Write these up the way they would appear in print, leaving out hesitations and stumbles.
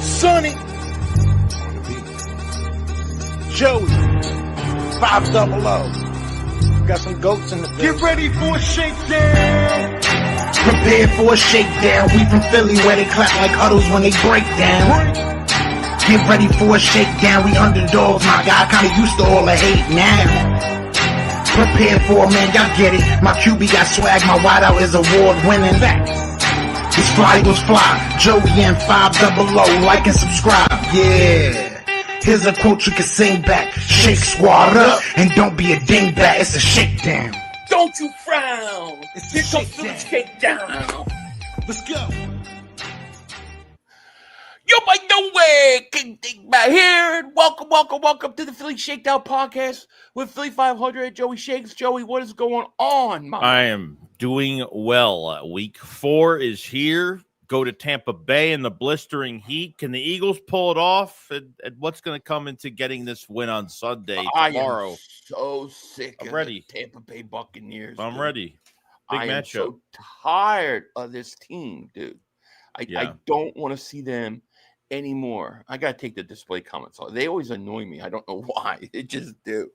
Sonny, Joey, 500. Got some goats in the building. Get ready for a shakedown. Prepare for a shakedown. We from Philly where they clap like huddles when they break down. Get ready for a shakedown. We underdogs, my guy. Kinda used to all the hate now. Prepare for it, man. Y'all get it. My QB got swag. My wideout is award winning. These fly Eagles fly. Joey and 500. Like and subscribe. Yeah. Here's a quote you can sing back. Shake squad up and don't be a dingbat. It's a shakedown. Don't you frown. Here comes the shakedown. Let's go. Yo, by the way, King Dingbat here, and welcome to the Philly Shakedown podcast with Philly 500. Joey Shakes. Joey, what is going on, man? I am doing well. Week 4 is here. Go to Tampa Bay in the blistering heat. Can the Eagles pull it off? And what's going to come into getting this win on Sunday tomorrow? I am so sick I'm of ready. the Tampa Bay Buccaneers. I'm dude. ready. Big I am matchup. so tired of this team, dude. I don't want to see them anymore. I got to take the display comments off. They always annoy me. I don't know why. They just do.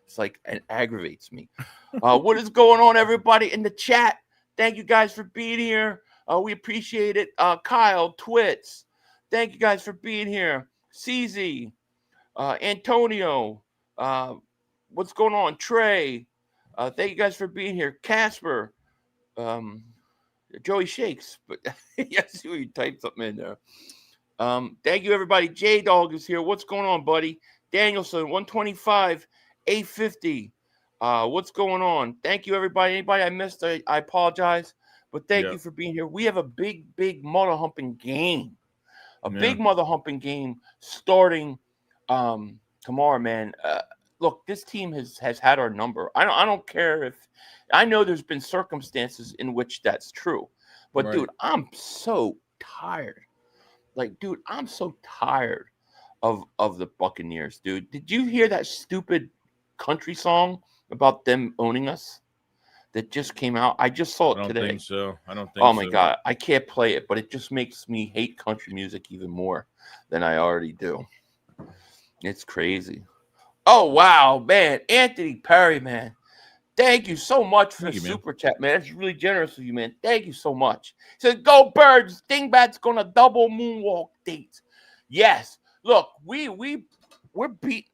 It's like it aggravates me. What is going on, everybody in the chat? Thank you guys for being here. We appreciate it. Kyle, Twits, thank you guys for being here. CZ, Antonio, what's going on? Trey, thank you guys for being here. Casper, Joey Shakes, but yes, you typed something in there. Thank you, everybody. J-Dog is here. What's going on, buddy? Danielson, 125, 850. What's going on? Thank you, everybody. Anybody I missed, I apologize. But thank you for being here. We have a big mother humping game. Big mother humping game starting tomorrow, man. Look, this team has had our number. I don't care if I know there's been circumstances in which that's true. But dude, I'm so tired. I'm so tired of the Buccaneers, dude. Did you hear that stupid country song about them owning us? That just came out. I just saw it today. I don't think so. Oh my God. I can't play it, but it just makes me hate country music even more than I already do. It's crazy. Oh, wow, man. Anthony Perry, man. Thank you so much for the super chat, man. That's really generous of you, man. Thank you so much. He said, go Birds. Dingbat's going to double moonwalk dates. Yes. Look, we're beating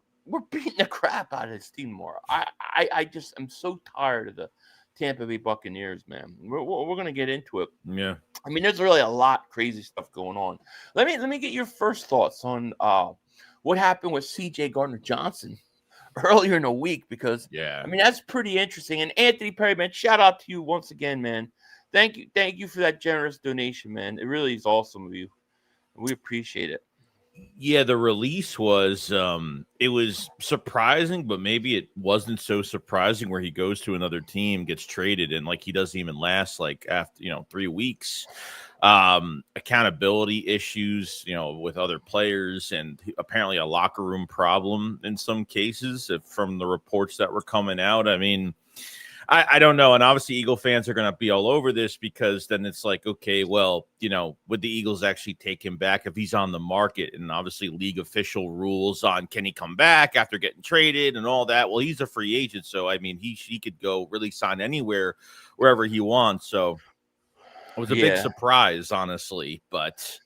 the crap out of this team tomorrow. I just am so tired of the Tampa Bay Buccaneers, man. We're going to get into it. Yeah. I mean, there's really a lot of crazy stuff going on. Let me get your first thoughts on what happened with CJ Gardner-Johnson earlier in the week, because I mean, that's pretty interesting. And Anthony Perry, man, shout out to you once again, man. Thank you for that generous donation, man. It really is awesome of you. We appreciate it. Yeah, the release was it was surprising, but maybe it wasn't so surprising where he goes to another team, gets traded, and he doesn't even last after 3 weeks. Accountability issues, with other players, and apparently a locker room problem in some cases from the reports that were coming out. I mean, I don't know. And obviously Eagle fans are going to be all over this, because then it's like, okay, well, would the Eagles actually take him back if he's on the market? And obviously league official rules on can he come back after getting traded and all that. Well, he's a free agent. So, I mean, he could go really sign anywhere, wherever he wants. So it was a big surprise, honestly. But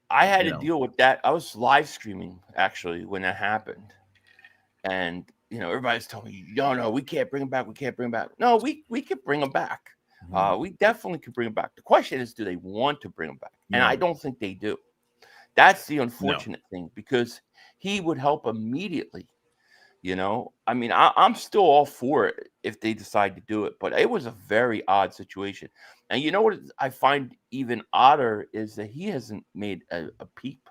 I had to deal with that. I was live streaming, actually, when that happened. And everybody's telling me, no, we can't bring him back. We can't bring him back. No, we could bring him back. We definitely could bring him back. The question is, do they want to bring him back? And I don't think they do. That's the unfortunate thing, because he would help immediately. I mean, I'm still all for it if they decide to do it, but it was a very odd situation. And you know what I find even odder is that he hasn't made a peep.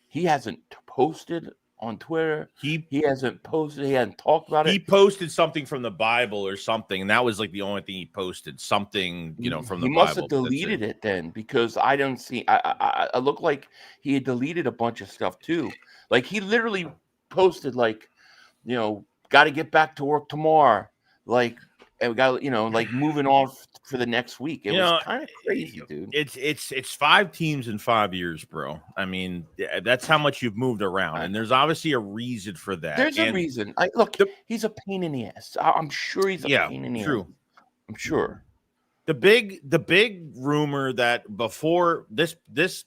He hasn't posted on Twitter. He hasn't posted. He hasn't talked about it. He posted something from the Bible or something, and that was the only thing he posted. Something, from the Bible. He must have deleted it then, because I don't see. I look like he had deleted a bunch of stuff too. He literally posted got to get back to work tomorrow. And we got moving on for the next week. It was kind of crazy, dude. It's 5 teams in 5 years, bro. I mean, that's how much you've moved around, and there's obviously a reason for that. There's a reason. Look, he's a pain in the ass. I'm sure he's a pain in the ass. I'm sure. The big rumor that before this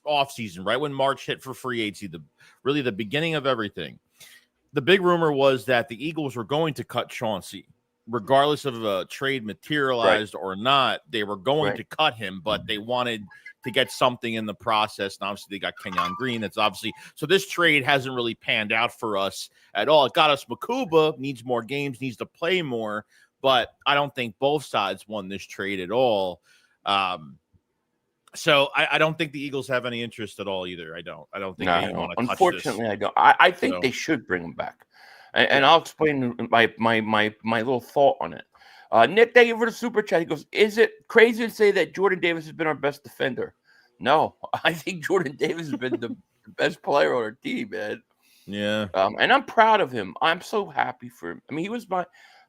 offseason, right when March hit for free agency, really the beginning of everything, the big rumor was that the Eagles were going to cut Chauncey. Regardless of a trade materialized or not, they were going to cut him, but they wanted to get something in the process. And obviously, they got Kenyon Green. That's obviously so. This trade hasn't really panned out for us at all. It got us Makuba, needs more games, needs to play more, but I don't think both sides won this trade at all. So I don't think the Eagles have any interest at all either. I don't think they want to touch this. Unfortunately, I don't. I think they should bring him back. And I'll explain my little thought on it. Nick, thank you for the super chat. He goes, is it crazy to say that Jordan Davis has been our best defender? No, I think Jordan Davis has been the best player on our team, man. Yeah. And I'm proud of him. I'm so happy for him. I mean, he was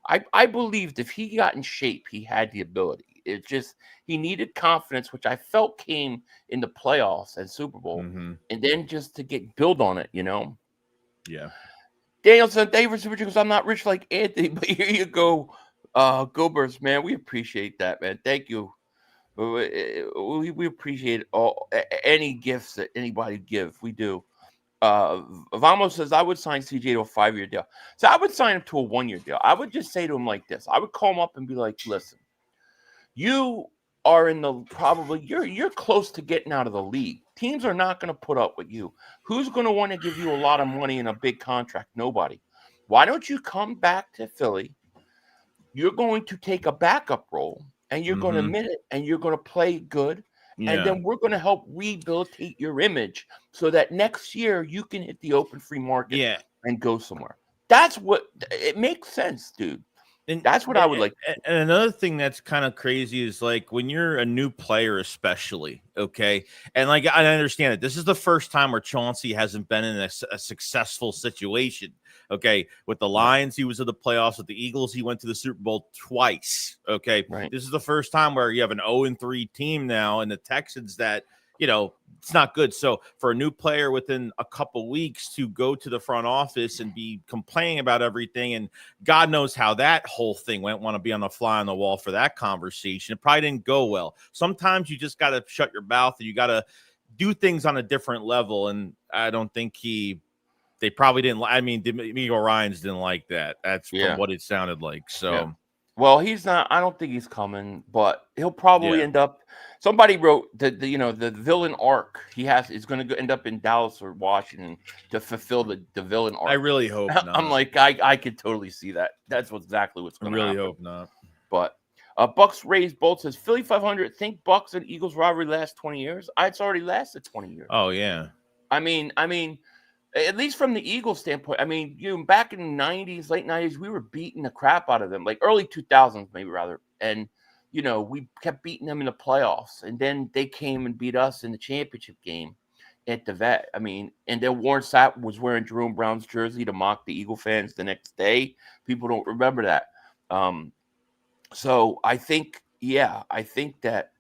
I believed if he got in shape, he had the ability. It just, he needed confidence, which I felt came in the playoffs and Super Bowl. Mm-hmm. And then just to build on it, Yeah. Danielson, thank you for super because I'm not rich like Anthony, but here you go. Go Birds, man. We appreciate that, man. Thank you. We appreciate any gifts that anybody give. We do. Vamos says, I would sign CJ to a 5-year deal. So I would sign him to a 1-year deal. I would just say to him like this. I would call him up and be like, listen, you are in the you're close to getting out of the league. Teams are not going to put up with you. Who's going to want to give you a lot of money in a big contract? Nobody. Why don't you come back to Philly? You're going to take a backup role, and you're going to admit it, and you're going to play good, and then we're going to help rehabilitate your image so that next year you can hit the open free market and go somewhere. That's what it makes sense, dude. And that's what I would like. And another thing that's kind of crazy is like when you're a new player, especially, okay? And like I understand it. This is the first time where Chauncey hasn't been in a successful situation, okay? With the Lions, he was in the playoffs. With the Eagles, he went to the Super Bowl twice, okay? Right. This is the first time where you have an 0-3 team now, and the Texans that, it's not good. So for a new player within a couple weeks to go to the front office and be complaining about everything, and God knows how that whole thing went, want to be on the fly on the wall for that conversation. It probably didn't go well. Sometimes you just got to shut your mouth and you got to do things on a different level. And I don't think they probably didn't. I mean, D'Amico Ryans didn't like that. That's from what it sounded like. So. Yeah. Well, he's not. I don't think he's coming, but he'll probably end up. Somebody wrote the villain arc. Is going to end up in Dallas or Washington to fulfill the villain arc. I really hope not. I'm like, I could totally see that. That's exactly what's going to happen. I really hope not. But Bucs raised Bolt says Philly 500. Think Bucs and Eagles rivalry last 20 years. It's already lasted 20 years. Oh yeah. I mean. At least from the Eagles standpoint, I mean, back in the 90s, late 90s, we were beating the crap out of them, like early 2000s, maybe rather. And, we kept beating them in the playoffs. And then they came and beat us in the championship game at the Vet. I mean, and then Warren Sapp was wearing Jerome Brown's jersey to mock the Eagle fans the next day. People don't remember that. So I think that, I think that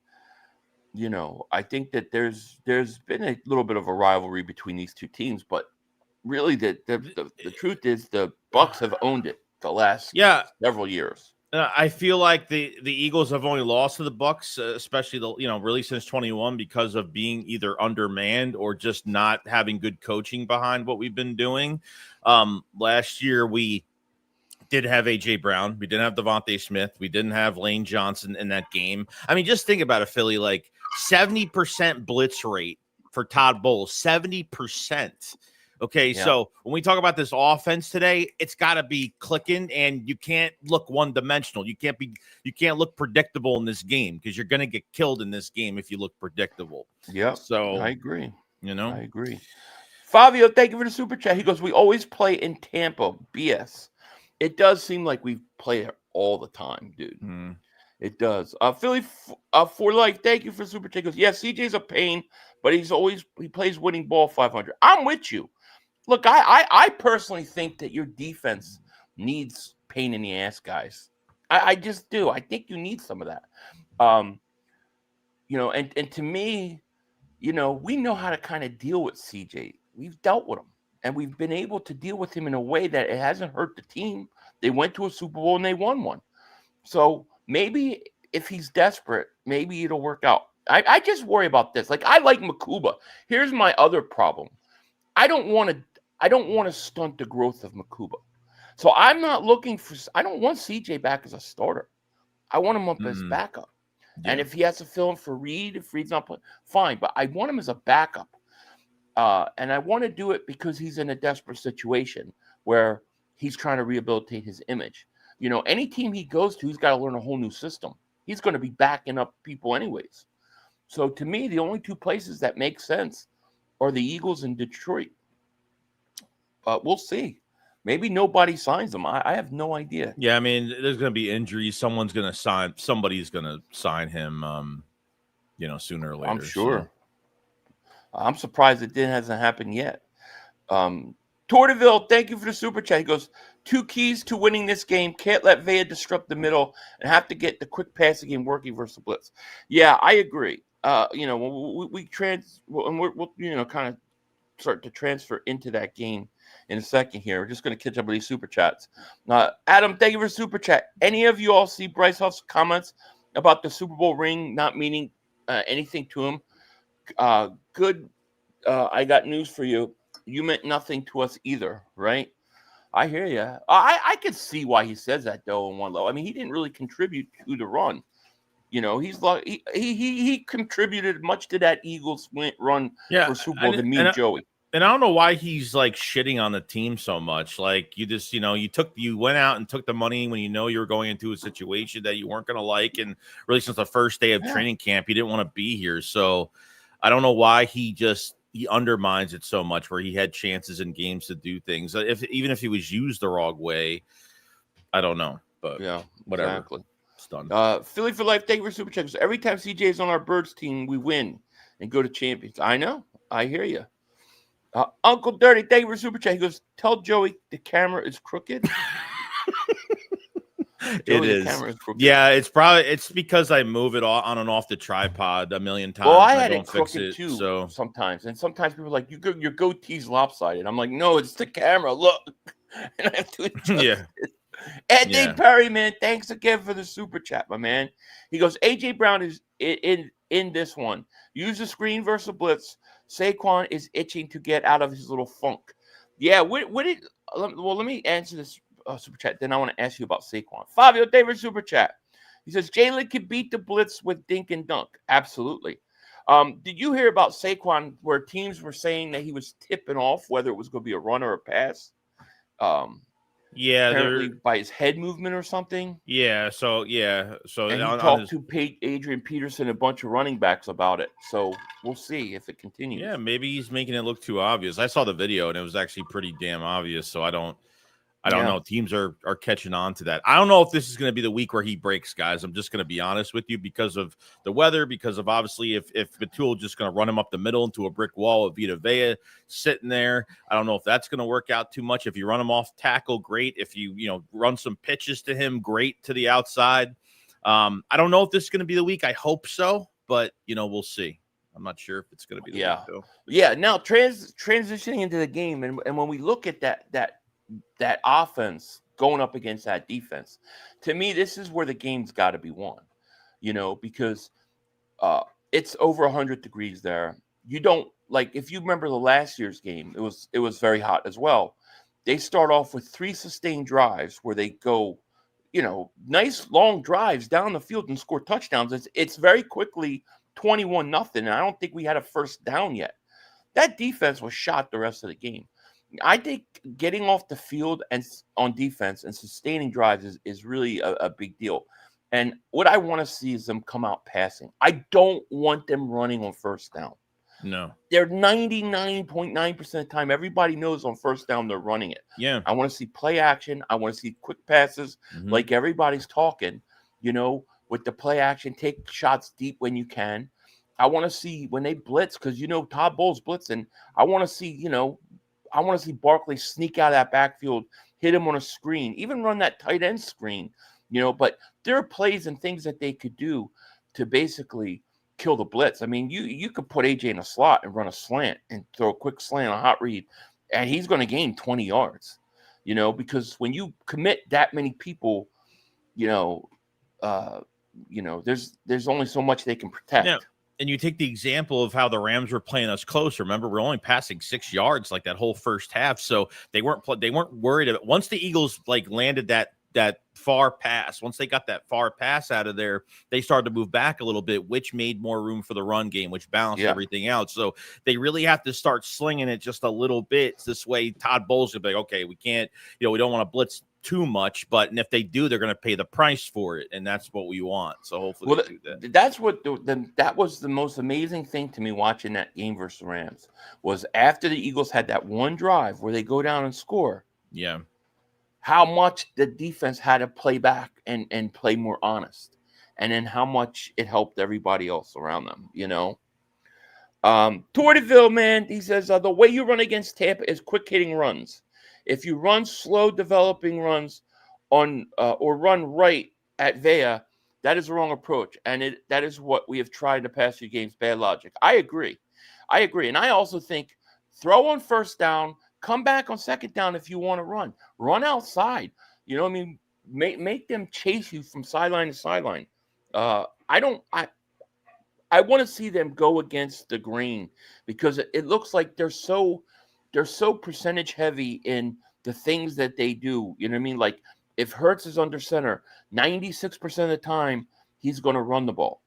there's been a little bit of a rivalry between these two teams, but really, the truth is the Bucs have owned it the last several years. I feel like the Eagles have only lost to the Bucs, especially really since 21, because of being either undermanned or just not having good coaching behind what we've been doing. Last year we did have AJ Brown, we didn't have Devontae Smith, we didn't have Lane Johnson in that game. I mean, just think about it, Philly, like 70% blitz rate for Todd Bowles, 70%. Okay, so when we talk about this offense today, it's got to be clicking, and you can't look one-dimensional. You can't look predictable in this game because you're going to get killed in this game if you look predictable. Yeah, so I agree. I agree. Fabio, thank you for the super chat. He goes, we always play in Tampa. BS. It does seem like we play there all the time, dude. It does. Philly for life. Thank you for the super chat. He goes, CJ's a pain, but he plays winning ball 500. I'm with you. Look, I personally think that your defense needs pain in the ass guys. I just do. I think you need some of that. And to me, we know how to kind of deal with CJ. We've dealt with him, and we've been able to deal with him in a way that it hasn't hurt the team. They went to a Super Bowl and they won one. So maybe if he's desperate, maybe it'll work out. I just worry about this. Like, I like Makuba. Here's my other problem. I don't want to stunt the growth of Makuba. So I'm not looking for. I don't want CJ back as a starter. I want him up as backup. Yeah. And if he has to fill in for Reed, if Reed's not playing, fine. But I want him as a backup. And I want to do it because he's in a desperate situation where he's trying to rehabilitate his image. Any team he goes to, he's got to learn a whole new system. He's going to be backing up people anyways. So to me, the only two places that make sense are the Eagles and Detroit. But we'll see. Maybe nobody signs him. I have no idea. Yeah, I mean, there's going to be injuries. Somebody's going to sign him, sooner or later. I'm sure. So. I'm surprised it hasn't happened yet. Torteville, thank you for the super chat. He goes, 2 keys to winning this game. Can't let Vea disrupt the middle and have to get the quick passing game working versus blitz. Yeah, I agree. We'll kind of start to transfer into that game in a second here. We're just going to catch up with these super chats. Adam, thank you for super chat. Any of you all see Bryce Huff's comments about the Super Bowl ring not meaning anything to him? Good. I got news for you. You meant nothing to us either, right? I hear you. I can see why he says that though. In one level, I mean, he didn't really contribute to the run. He's like he contributed much to that Eagles run for Super Bowl than me and Joey. And I don't know why he's like shitting on the team so much. Like, you just, you went out and took the money when you were going into a situation that you weren't going to like. And really, since the first day of training camp, you didn't want to be here. So I don't know why he undermines it so much, where he had chances in games to do things. Even if he was used the wrong way, I don't know. But yeah, whatever. Exactly. It's done. Philly for life. Thank you for super checks. Every time CJ is on our Birds team, we win and go to champions. I know. I hear you. Uncle Dirty, thank you for super chat. He goes, tell Joey the camera is crooked. It is. Yeah, it's because I move it on and off the tripod a million times. Well, I had it crooked too sometimes. And sometimes people are like, your goatee's lopsided. I'm like, no, it's the camera. Look. And I have to adjust it. Eddie Perry, man, thanks again for the super chat, my man. He goes, AJ Brown is in this one. Use the screen versus blitz. Saquon is itching to get out of his little funk. Yeah, let me answer this super chat. Then I want to ask you about Saquon. Fabio David super chat. He says Jalen can beat the blitz with dink and dunk. Absolutely. Did you hear about Saquon where teams were saying that he was tipping off whether it was going to be a run or a pass? Apparently by his head movement or something. So and he talked to Adrian Peterson, a bunch of running backs about it. So we'll see if it continues. Yeah, maybe he's making it look too obvious. I saw the video and it was actually pretty damn obvious. So I don't know. Teams are catching on to that. I don't know if this is going to be the week where he breaks, guys. I'm just going to be honest with you, because of the weather, because of obviously if Batul just going to run him up the middle into a brick wall with Vita Vea sitting there. I don't know if that's going to work out too much. If you run him off tackle, great. If you run some pitches to him, great, to the outside. I don't know if this is going to be the week. I hope so, but we'll see. I'm not sure if it's going to be the week though. Yeah. Now transitioning into the game, and when we look at that offense going up against that defense, to me, this is where the game's got to be won, because it's over 100 degrees there. You don't, like, if you remember the last year's game, it was very hot as well. They start off with 3 sustained drives where they go, nice long drives down the field and score touchdowns. It's very quickly 21-0. And I don't think we had a first down yet. That defense was shot the rest of the game. I think getting off the field and on defense and sustaining drives is really a big deal. And what I want to see is them come out passing. I don't want them running on first down. No. They're 99.9% of the time. Everybody knows on first down they're running it. Yeah. I want to see play action. I want to see quick passes like everybody's talking, with the play action. Take shots deep when you can. I want to see when they blitz, because, Todd Bowles blitzing. I want to see Barkley sneak out of that backfield, hit him on a screen, even run that tight end screen, but there are plays and things that they could do to basically kill the blitz. I mean, you could put AJ in a slot and run a slant and throw a quick slant, a hot read, and he's going to gain 20 yards, because when you commit that many people, there's only so much they can protect. Yeah. And you take the example of how the Rams were playing us close. Remember, we're only passing 6 yards like that whole first half. So they weren't worried about it. Once the Eagles landed that far pass, once they got that far pass out of there, they started to move back a little bit, which made more room for the run game, which balanced everything out. So they really have to start slinging it just a little bit. This way, Todd Bowles will be like, okay, we can't, we don't want to blitz too much, and if they do, they're going to pay the price for it, and that's what we want. So hopefully they do that. That's what that was the most amazing thing to me watching that game versus the Rams, was after the Eagles had that one drive where they go down and score. Yeah. How much the defense had to play back and play more honest, and then how much it helped everybody else around them, Torteville, man, he says, the way you run against Tampa is quick hitting runs. If you run slow developing runs on or run right at Vea, that is the wrong approach. And that is what we have tried in the past few games, bad logic. I agree. And I also think throw on first down, come back on second down if you want to run. Run outside. Make them chase you from sideline to sideline. I want to see them go against the grain, because it looks like they're so percentage heavy in the things that they do. You know what I mean? Like if Hurts is under center, 96% of the time, he's going to run the ball.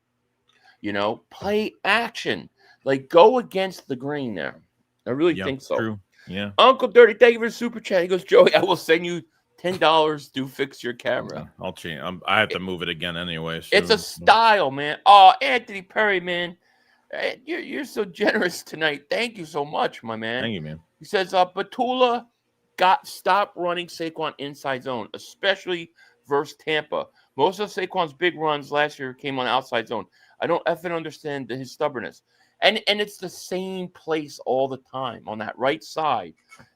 Play action. Like go against the grain there. I really think so. True. Yeah. Uncle Dirty, thank you for the super chat. He goes, Joey, I will send you $10 to fix your camera. I'll change. I have to move it again anyway. So. It's a style, man. Oh, Anthony Perry, man. You're so generous tonight. Thank you so much, my man. Thank you, man. He says, Batula stopped running Saquon inside zone, especially versus Tampa. Most of Saquon's big runs last year came on outside zone. I don't effing understand his stubbornness. And it's the same place all the time on that right side,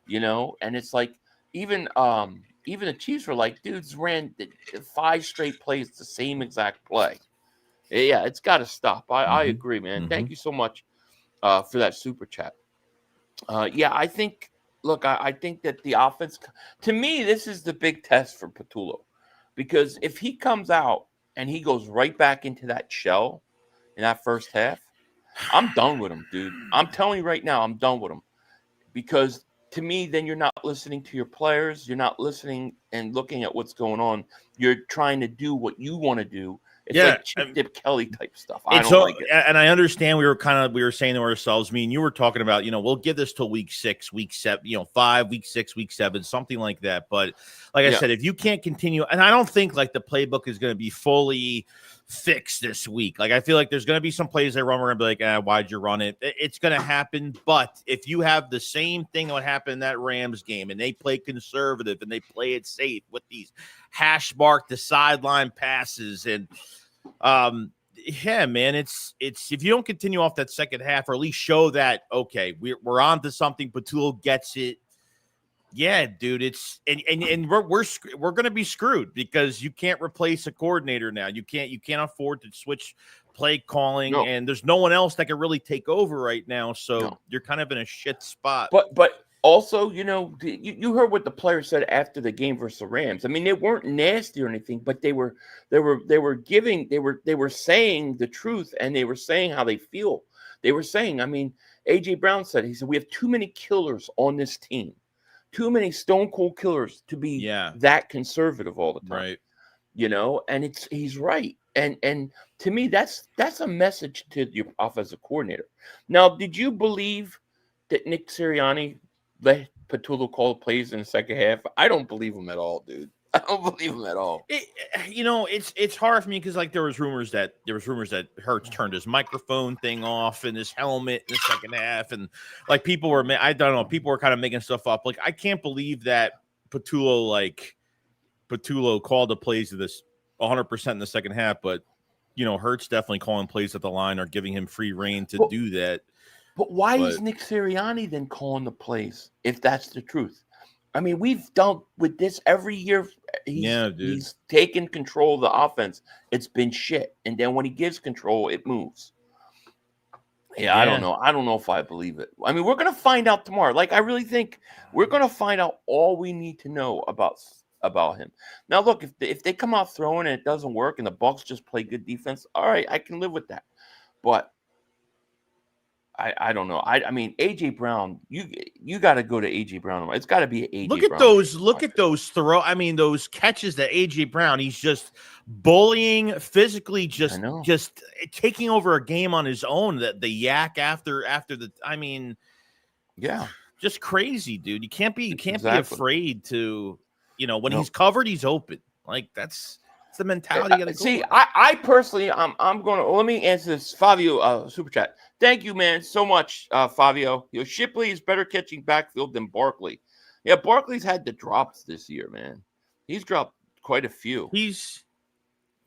and it's like even the Chiefs were like, dudes ran 5 straight plays, the same exact play. Yeah, it's got to stop. I agree, man. Thank you so much for that super chat. I think that the offense, to me, this is the big test for Patullo, because if he comes out and he goes right back into that shell in that first half, I'm done with him, dude. I'm telling you right now, I'm done with him, because to me, then you're not listening to your players. You're not listening and looking at what's going on. You're trying to do what you want to do. It's like Chip Dip Kelly type stuff. I don't like it. And I understand we were saying to ourselves, you were talking about, we'll give this till week 6, week 7, 5, week 6, week 7, something like that. But like I said, if you can't continue, and I don't think like the playbook is going to be fully fixed this week. Like I feel like there's going to be some plays they run, we're going to be like, why'd you run it? It's going to happen. But if you have the same thing that happened in that Rams game, and they play conservative and they play it safe with these hash mark the sideline passes, and man, it's if you don't continue off that second half, or at least show that, okay, we're on to something, Patul gets it. Yeah, dude, it's and we're going to be screwed, because you can't replace a coordinator now. You can't afford to switch play calling, and there's no one else that can really take over right now. So you're kind of in a shit spot. But also, you heard what the players said after the game versus the Rams. I mean, they weren't nasty or anything, but they were saying the truth, and they were saying how they feel. They were saying, I mean, AJ Brown said, he said, we have too many killers on this team. Too many stone cold killers to be that conservative all the time. Right. And he's right. And to me, that's a message to your offensive coordinator. Now, did you believe that Nick Sirianni let Patullo call plays in the second half? I don't believe him at all, dude. I don't believe him at all. It's hard for me, because like there was rumors that Hurts turned his microphone thing off and his helmet in the second half, and like people were kind of making stuff up. Like I can't believe that Patullo called the plays of this 100% in the second half, but Hurts definitely calling plays at the line or giving him free reign to do that. But why is Nick Sirianni then calling the plays if that's the truth? I mean, we've dealt with this every year. He's taken control of the offense. It's been shit. And then when he gives control, it moves. Yeah, I don't know. I don't know if I believe it. I mean, we're going to find out tomorrow. Like, I really think we're going to find out all we need to know about him. Now, look, if they come out throwing and it doesn't work and the Bucs just play good defense, all right, I can live with that. But I don't know. I mean, AJ Brown, you got to go to AJ Brown. It's got to be AJ Brown. Look at those those catches that AJ Brown, he's just bullying, physically just taking over a game on his own. That the yak after the, I mean, yeah, just crazy, dude. You can't be afraid to, when he's covered, he's open. Like that's the mentality. You gotta see, I personally, I'm going to let me answer this. Fabio, super chat. Thank you, man, so much, Fabio. Shipley is better catching backfield than Barkley. Yeah, Barkley's had the drops this year, man. He's dropped quite a few. He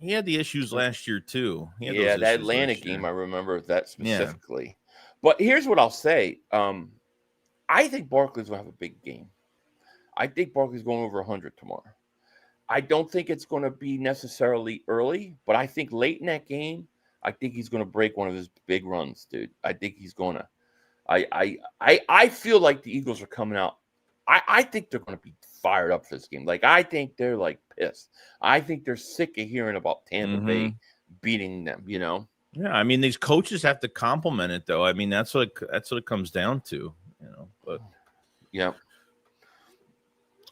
had the issues last year too. That Atlanta game, I remember that specifically. Yeah. But here's what I'll say. I think Barkley's going to have a big game. I think Barkley's going over 100 tomorrow. I don't think it's going to be necessarily early, but I think late in that game, I think he's going to break one of his big runs, dude. I think he's going to. I feel like the Eagles are coming out. I think they're going to be fired up for this game. Like, I think they're like pissed. I think they're sick of hearing about Tampa Bay beating them. Yeah, I mean, these coaches have to compliment it, though. I mean, that's what it comes down to. But yeah.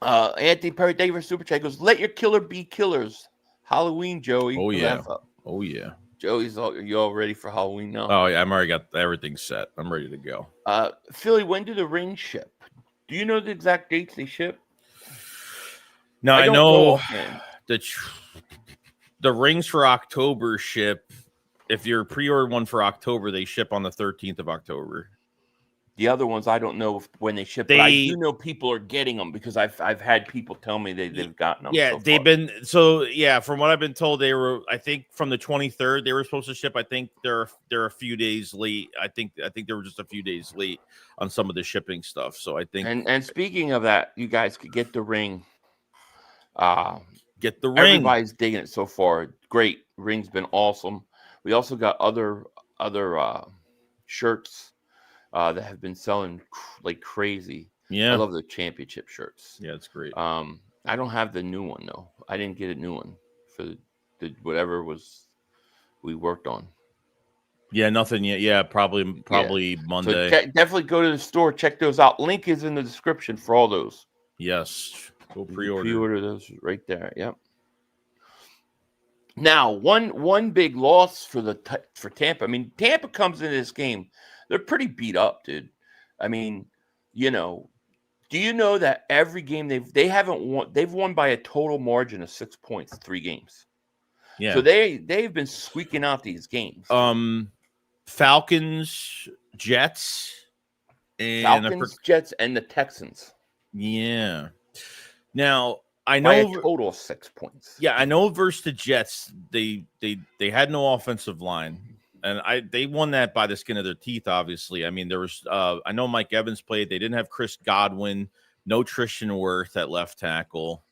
Anthony Perry, thank you for super chat. Goes, let your killer be killers. Halloween, Joey. Oh yeah. Joey's you all ready for Halloween now? Oh yeah, I'm already got everything set. I'm ready to go. Philly, when do the rings ship? Do you know the exact dates they ship? No, I know the rings for October ship. If you're pre-ordered one for October, they ship on the 13th of October. The other ones, I don't know when they ship, but I do know people are getting them because I've had people tell me they've gotten them. Yeah, from what I've been told, they were, I think from the 23rd, they were supposed to ship. I think they're a few days late. I think they were just a few days late on some of the shipping stuff. So I think. And speaking of that, you guys could get the ring. Get the ring. Everybody's digging it so far. Great. Ring's been awesome. We also got other shirts that have been selling like crazy. Yeah, I love the championship shirts. Yeah, it's great. I don't have the new one though. I didn't get a new one for the whatever we worked on. Yeah, nothing yet. Yeah, probably Monday. So definitely go to the store, check those out. Link is in the description for all those. Yes, go pre-order. Pre-order those right there. Yep. Now, one big loss for Tampa. I mean, Tampa comes into this game. They're pretty beat up, dude. I mean, do you know that every game they've won by a total margin of 6 points, 3 games. Yeah. So they've been squeaking out these games. Falcons, Jets, Jets, and the Texans. Yeah. Now I know by a total of 6 points. Yeah, I know versus the Jets, they had no offensive line. And they won that by the skin of their teeth, obviously. I mean, there was I know Mike Evans played. They didn't have Chris Godwin, no Tristan Wirth at left tackle.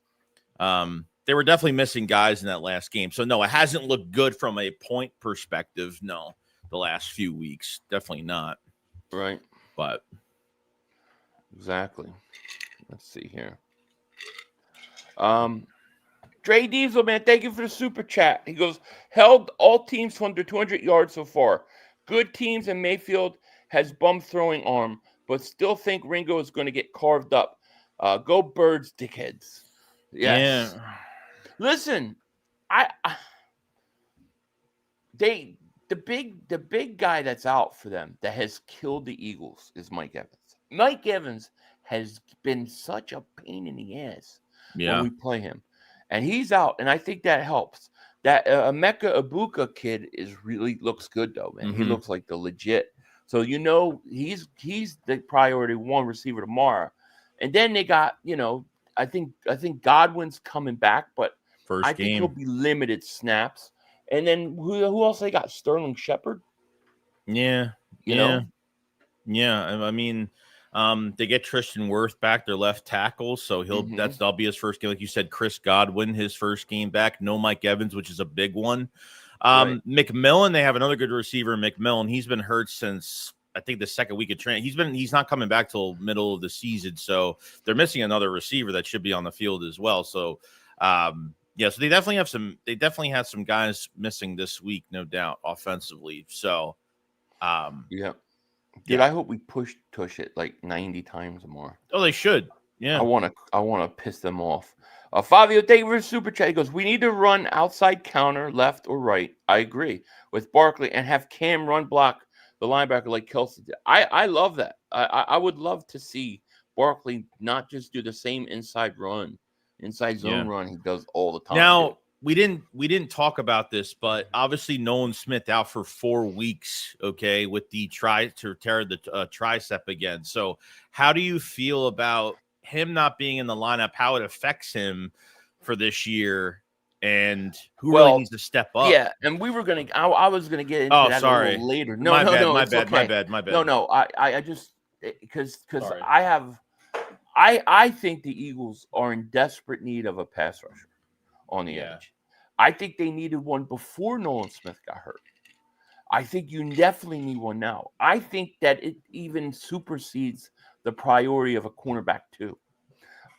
They were definitely missing guys in that last game. So, no, it hasn't looked good from a point perspective. No, the last few weeks. Definitely not. Right. But. Exactly. Let's see here. Dre Diesel, man, thank you for the super chat. He goes, held all teams to under 200 yards so far. Good teams, and Mayfield has bum throwing arm, but still think Ringo is going to get carved up. Go Birds, dickheads. Yes. Yeah. Listen, the big guy that's out for them that has killed the Eagles is Mike Evans. Mike Evans has been such a pain in the ass when we play him. And he's out, and I think that helps. That Emeka Ibuka kid really looks good, though, man. Mm-hmm. He looks like the legit. So, he's the priority 1 receiver tomorrow. And then they got, I think Godwin's coming back, but I think he'll be limited snaps. And then who else they got? Sterling Shepard? Yeah. You know? Yeah. I mean, They get Tristan Wirth back, their left tackle, so that'll be his first game. Like you said, Chris Godwin, his first game back. No Mike Evans, which is a big one. Right. McMillan, they have another good receiver, McMillan. He's been hurt since I think the second week of training. He's not coming back till middle of the season, so they're missing another receiver that should be on the field as well. So so they definitely have some guys missing this week, no doubt, offensively. So Dude, I hope we push it like 90 times or more. Oh, they should. Yeah. I want to piss them off. Fabio, thank you for the super chat. He goes, we need to run outside counter, left or right. I agree with Barkley and have Cam run block the linebacker like Kelsey did. I love that. I would love to see Barkley not just do the same inside zone run he does all the time. Now, we didn't talk about this, but obviously Nolan Smith out for 4 weeks, okay, with the tricep again. So how do you feel about him not being in the lineup, how it affects him for this year, and who really needs to step up? Yeah, and we were going to – I was going to get into that a little later. No, my okay. bad. No, I just – because I think the Eagles are in desperate need of a pass rusher on the edge. I think they needed one before Nolan Smith got hurt. I think you definitely need one now. I think that it even supersedes the priority of a cornerback too.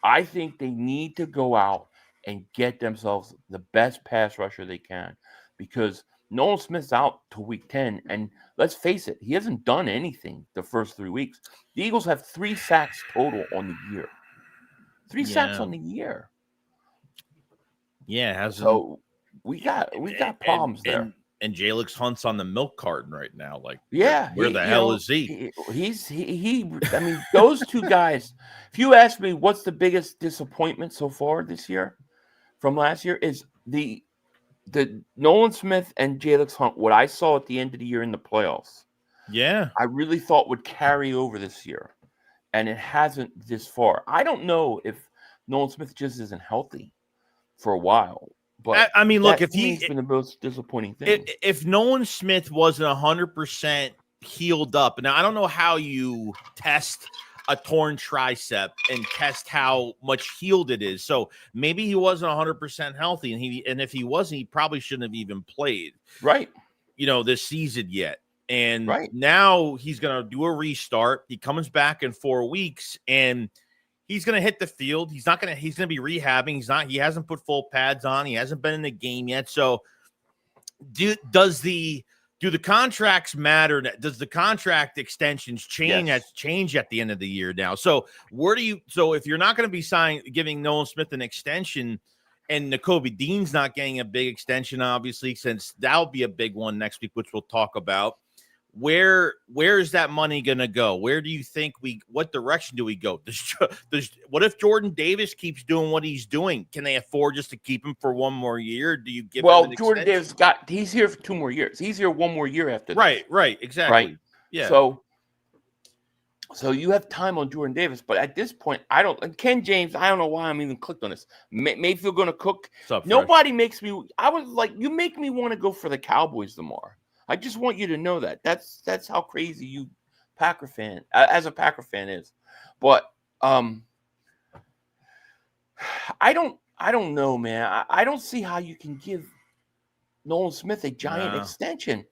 I think they need to go out and get themselves the best pass rusher they can, because Nolan Smith's out till week 10, and let's face it, he hasn't done anything the first 3 weeks. The Eagles have 3 sacks total on the year. 3 sacks on the year. Yeah, so we got problems there. And Jalix Hunt's on the milk carton right now. Like, where the hell is he? I mean, those two guys. If you ask me, what's the biggest disappointment so far this year from last year, is the Nolan Smith and Jalix Hunt. What I saw at the end of the year in the playoffs. Yeah, I really thought would carry over this year, and it hasn't this far. I don't know if Nolan Smith just isn't healthy for a while. But I mean, look, if he's been the most disappointing thing. If Nolan Smith wasn't 100% healed up, now I don't know how you test a torn tricep and test how much healed it is. So maybe he wasn't 100% healthy, and if he wasn't, he probably shouldn't have even played. Right. This season yet. And now he's going to do a restart. He comes back in 4 weeks, and he's going to hit the field. He's going to be rehabbing. He hasn't put full pads on. He hasn't been in the game yet. So do the contracts matter? Does the contract extensions change at the end of the year now? So if you're not going to be giving Nolan Smith an extension, and Nakobe Dean's not getting a big extension, obviously, since that'll be a big one next week, which we'll talk about. Where is that money going to go? Where do you think what direction do we go? What if Jordan Davis keeps doing what he's doing? Can they afford just to keep him for one more year? Do you give him an Jordan Davis he's here for 2 more years. He's here 1 more year after that. Right, exactly. Right. Yeah. So you have time on Jordan Davis, but at this point, Ken James, I don't know why I'm even clicked on this. Mayfield going to cook. Nobody makes me. I was like, you make me want to go for the Cowboys tomorrow. I just want you to know that. That's how crazy you Packer fan as a Packer fan is. But I don't know, man. I don't see how you can give Nolan Smith a giant extension.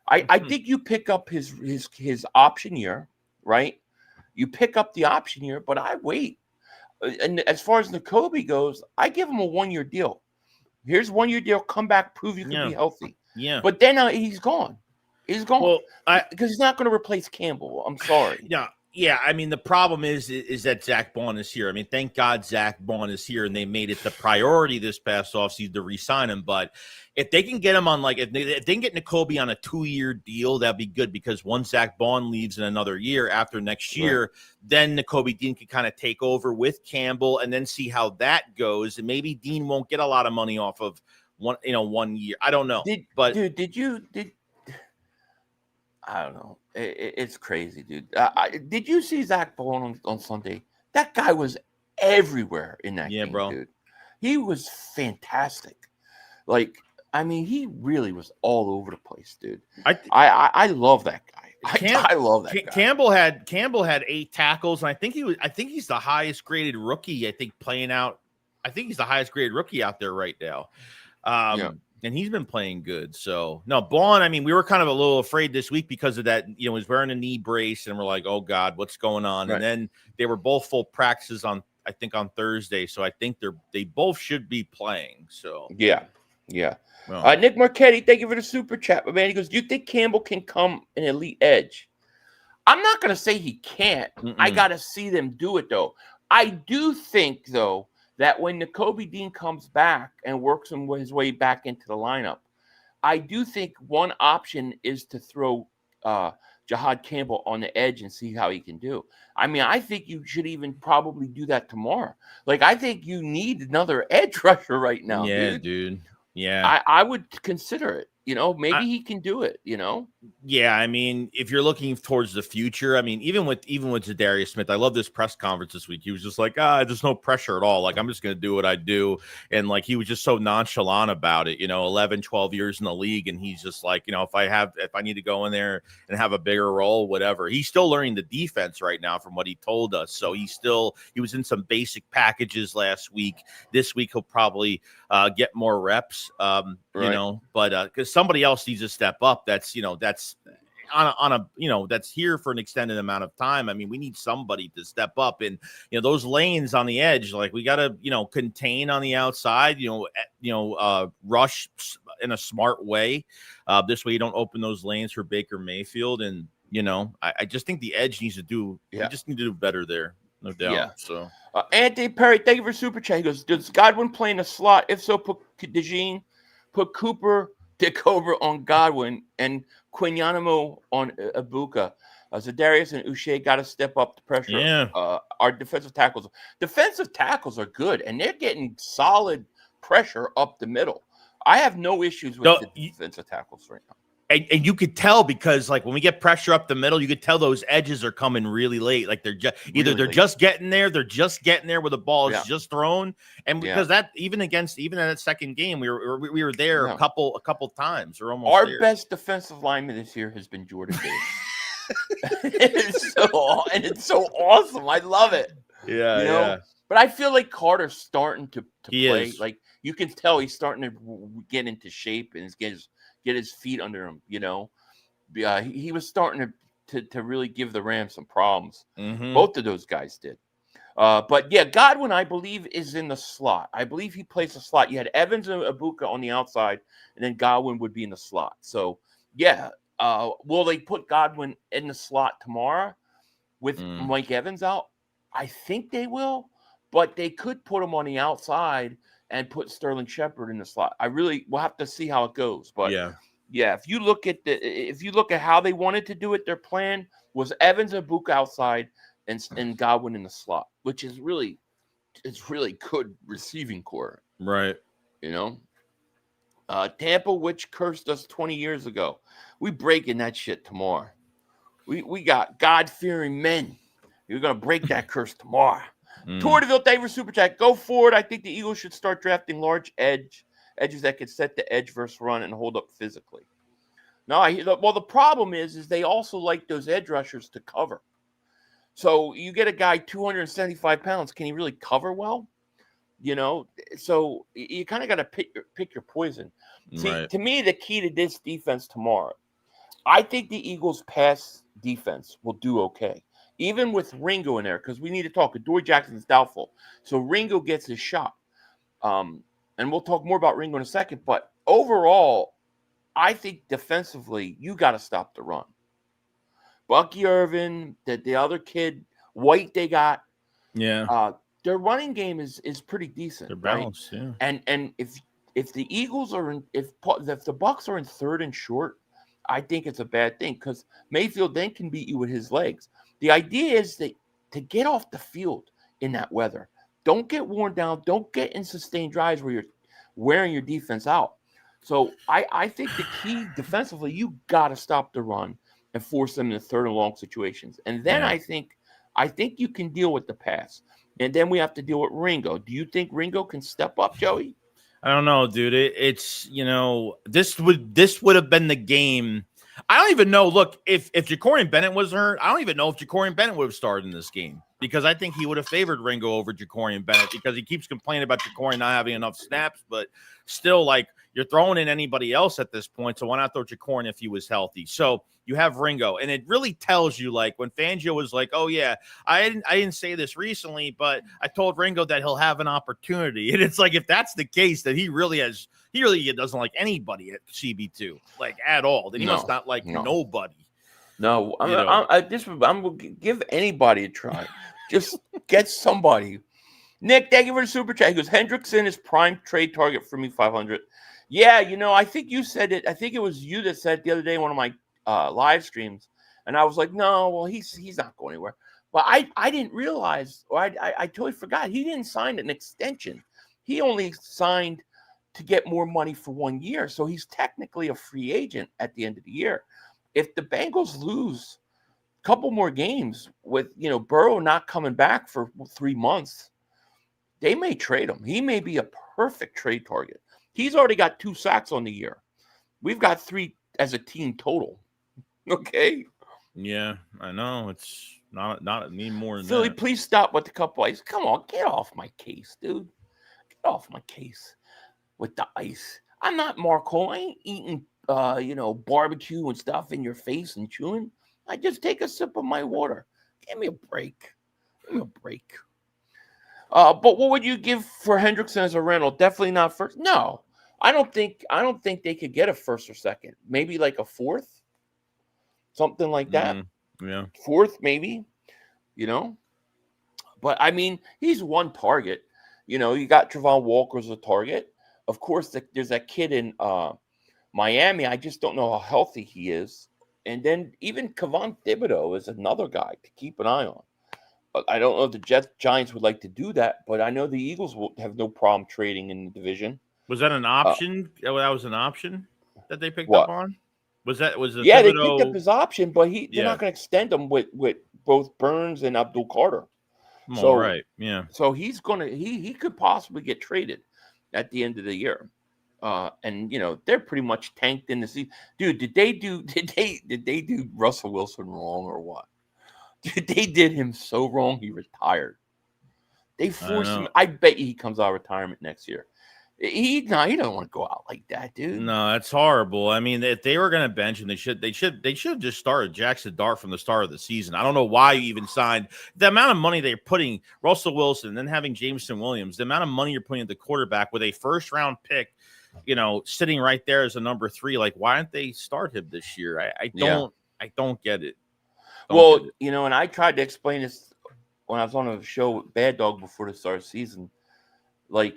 I think you pick up his option year, right? You pick up the option year, but I wait. And as far as Nakobe goes, I give him a 1-year deal. Here's a 1-year deal. Come back, prove you can be healthy. Yeah, but then he's gone. He's gone. Well, because he's not going to replace Campbell. I'm sorry. Yeah. I mean, the problem is that Zach Bond is here. I mean, thank God Zach Bond is here, and they made it the priority this past offseason to re-sign him. But if they can get him on, if they can get Nakobe on a 2-year deal, that'd be good, because once Zach Bond leaves in another year after next year, then Nakobe Dean can kind of take over with Campbell and then see how that goes. And maybe Dean won't get a lot of money off of 1 year. I don't know. I don't know. It's crazy, dude. Did you see Zach Bond on Sunday? That guy was everywhere in that game, bro. Dude. He was fantastic. He really was all over the place, dude. I love that guy. I love that guy. Campbell had 8 tackles, and I think he's the highest graded rookie. I think he's the highest graded rookie out there right now. And he's been playing good. So no, Bond, I mean, we were kind of a little afraid this week because of that, you know, he's wearing a knee brace, and we're like, oh God, what's going on? Right. And then they were both full practices on Thursday. So I think they both should be playing. So yeah. Well, Nick Marchetti, thank you for the super chat, man. He goes, do you think Campbell can come an elite edge? I'm not going to say he can't. I got to see them do it, though. I do think, though, that when Nakobe Dean comes back and works his way back into the lineup, I do think one option is to throw Jahad Campbell on the edge and see how he can do. I mean, I think you should even probably do that tomorrow. Like, I think you need another edge rusher right now. Yeah, dude. Yeah. I would consider it. You know, maybe he can do it, you know? Yeah, I mean, if you're looking towards the future, I mean, even with Zadarius Smith, I love this press conference this week. He was just like, there's no pressure at all. Like, I'm just going to do what I do. And, like, he was just so nonchalant about it, you know, 11, 12 years in the league. And he's just like, you know, if I need to go in there and have a bigger role, whatever. He's still learning the defense right now from what he told us. So he was in some basic packages last week. This week, he'll probably get more reps, you know, but because somebody else needs to step up. That's on a that's here for an extended amount of time. I mean, we need somebody to step up, and those lanes on the edge, like we got to contain on the outside, rush in a smart way. This way you don't open those lanes for Baker Mayfield, and I just think the edge needs to do. We just need to do better there, no doubt. Yeah. So Anthony Perry, thank you for super chat. He goes, does Godwin play in a slot? If so, put DeJean, put Cooper, Dick over on Godwin, and Quiñonamo on Ibuka. Zadarius and Uche got to step up the pressure. Yeah. Our defensive tackles are good, and they're getting solid pressure up the middle. I have no issues with the defensive tackles right now. And you could tell because, like, when we get pressure up the middle, you could tell those edges are coming really late. Like they're just getting there. They're just getting there where the ball is just thrown. And because that even in that second game, we were there a couple times. Or almost our there. Best defensive lineman this year has been Jordan Davis. It's so awesome. I love it. Yeah, yeah. But I feel like Carter's starting to play. Is. Like you can tell he's starting to get into shape and get his feet under him, he was starting to really give the Rams some problems. Mm-hmm. Both of those guys did. But yeah, Godwin, I believe, is in the slot. I believe he plays the slot. You had Evans and Ibuka on the outside, and then Godwin would be in the slot. So yeah, will they put Godwin in the slot tomorrow with Mike Evans out? I think they will, but they could put him on the outside and put Sterling Shepard in the slot. We'll have to see how it goes. But yeah, if you look at how they wanted to do it, their plan was Evans and Ibuka outside and Godwin in the slot, which is really good receiving core. Right. Tampa, which cursed us 20 years ago. We breaking that shit tomorrow. We got God-fearing men. We're gonna break that curse tomorrow. Tour DeVille, thank you for super chat. Go forward. I think the Eagles should start drafting large edges that can set the edge versus run and hold up physically. The problem is they also like those edge rushers to cover. So you get a guy 275 pounds. Can he really cover well? So you kind of got to pick your poison. See, to me, the key to this defense tomorrow, I think the Eagles' pass defense will do okay. Even with Ringo in there, because we need to talk. Adoree Jackson is doubtful. So Ringo gets his shot. And we'll talk more about Ringo in a second. But overall, I think defensively, you got to stop the run. Bucky Irvin, the other kid, White they got. Yeah. Their running game is pretty decent. They're balanced, right? Yeah. And if the Eagles are if the Bucs are in third and short, I think it's a bad thing because Mayfield then can beat you with his legs. The idea is to get off the field in that weather. Don't get worn down. Don't get in sustained drives where you're wearing your defense out. So I think the key defensively, you got to stop the run and force them into third and long situations. And then I think you can deal with the pass. And then we have to deal with Ringo. Do you think Ringo can step up, Joey? I don't know, dude. It's this would have been the game. I don't even know. Look, if Jacorian Bennett was hurt, I don't even know if Jacorian Bennett would have started in this game because I think he would have favored Ringo over Jacorian Bennett because he keeps complaining about Jacorian not having enough snaps, but still, like, you're throwing in anybody else at this point, so why not throw Jacorian if he was healthy? So you have Ringo, and it really tells you, like, when Fangio was like, "Oh yeah, I didn't say this recently, but I told Ringo that he'll have an opportunity," and it's like if that's the case, that he really doesn't like anybody at CB2, like at all. Then he must not like nobody. No, I'm gonna give anybody a try. Just get somebody. Nick, thank you for the super chat. He goes, Hendrickson is prime trade target for me, 500. Yeah, I think you said it. I think it was you that said the other day in one of my live streams, and I was like, no, well, he's not going anywhere. But I didn't realize, or I totally forgot, he didn't sign an extension. He only signed to get more money for 1 year, so he's technically a free agent at the end of the year. If the Bengals lose a couple more games with Burrow not coming back for 3 months, they may trade him. He may be a perfect trade target. He's already got 2 sacks on the year. We've got 3 as a team total. Okay. Yeah, I know. It's not need more than Philly, that. please stop with the cup of ice. Come on, get off my case, dude. Get off my case with the ice. I'm not Marco. I ain't eating barbecue and stuff in your face and chewing. I just take a sip of my water. Give me a break. But what would you give for Hendrickson as a rental? Definitely not first. No, I don't think they could get a first or second. Maybe like a fourth, something like that. Yeah, fourth maybe. But I mean, he's one target. You got Trevon Walker as a target. Of course, there's that kid in Miami. I just don't know how healthy he is. And then even Kayvon Thibodeau is another guy to keep an eye on. I don't know if the Giants would like to do that, but I know the Eagles will have no problem trading in the division. Was that an option? That was an option that they picked what? up on? Was the yeah, Thibodeau... they picked up his option, but they're not going to extend him with both Burns and Abdul Carter. So right, yeah. So he's gonna he could possibly get traded at the end of the year. And they're pretty much tanked in the season. Dude, did they do Russell Wilson wrong or what? They did him so wrong he retired. They forced him. I bet you he comes out of retirement next year. He doesn't want to go out like that, dude. No, that's horrible. I mean, if they were going to bench him, they should have just started Jackson Dart from the start of the season. I don't know why you even signed the amount of money they're putting Russell Wilson and then having Jameson Williams, the amount of money you're putting into quarterback with a first round pick, sitting right there as a number 3. Like, why didn't they start him this year? I don't get it. And I tried to explain this when I was on a show with Bad Dog before the start of the season. Like,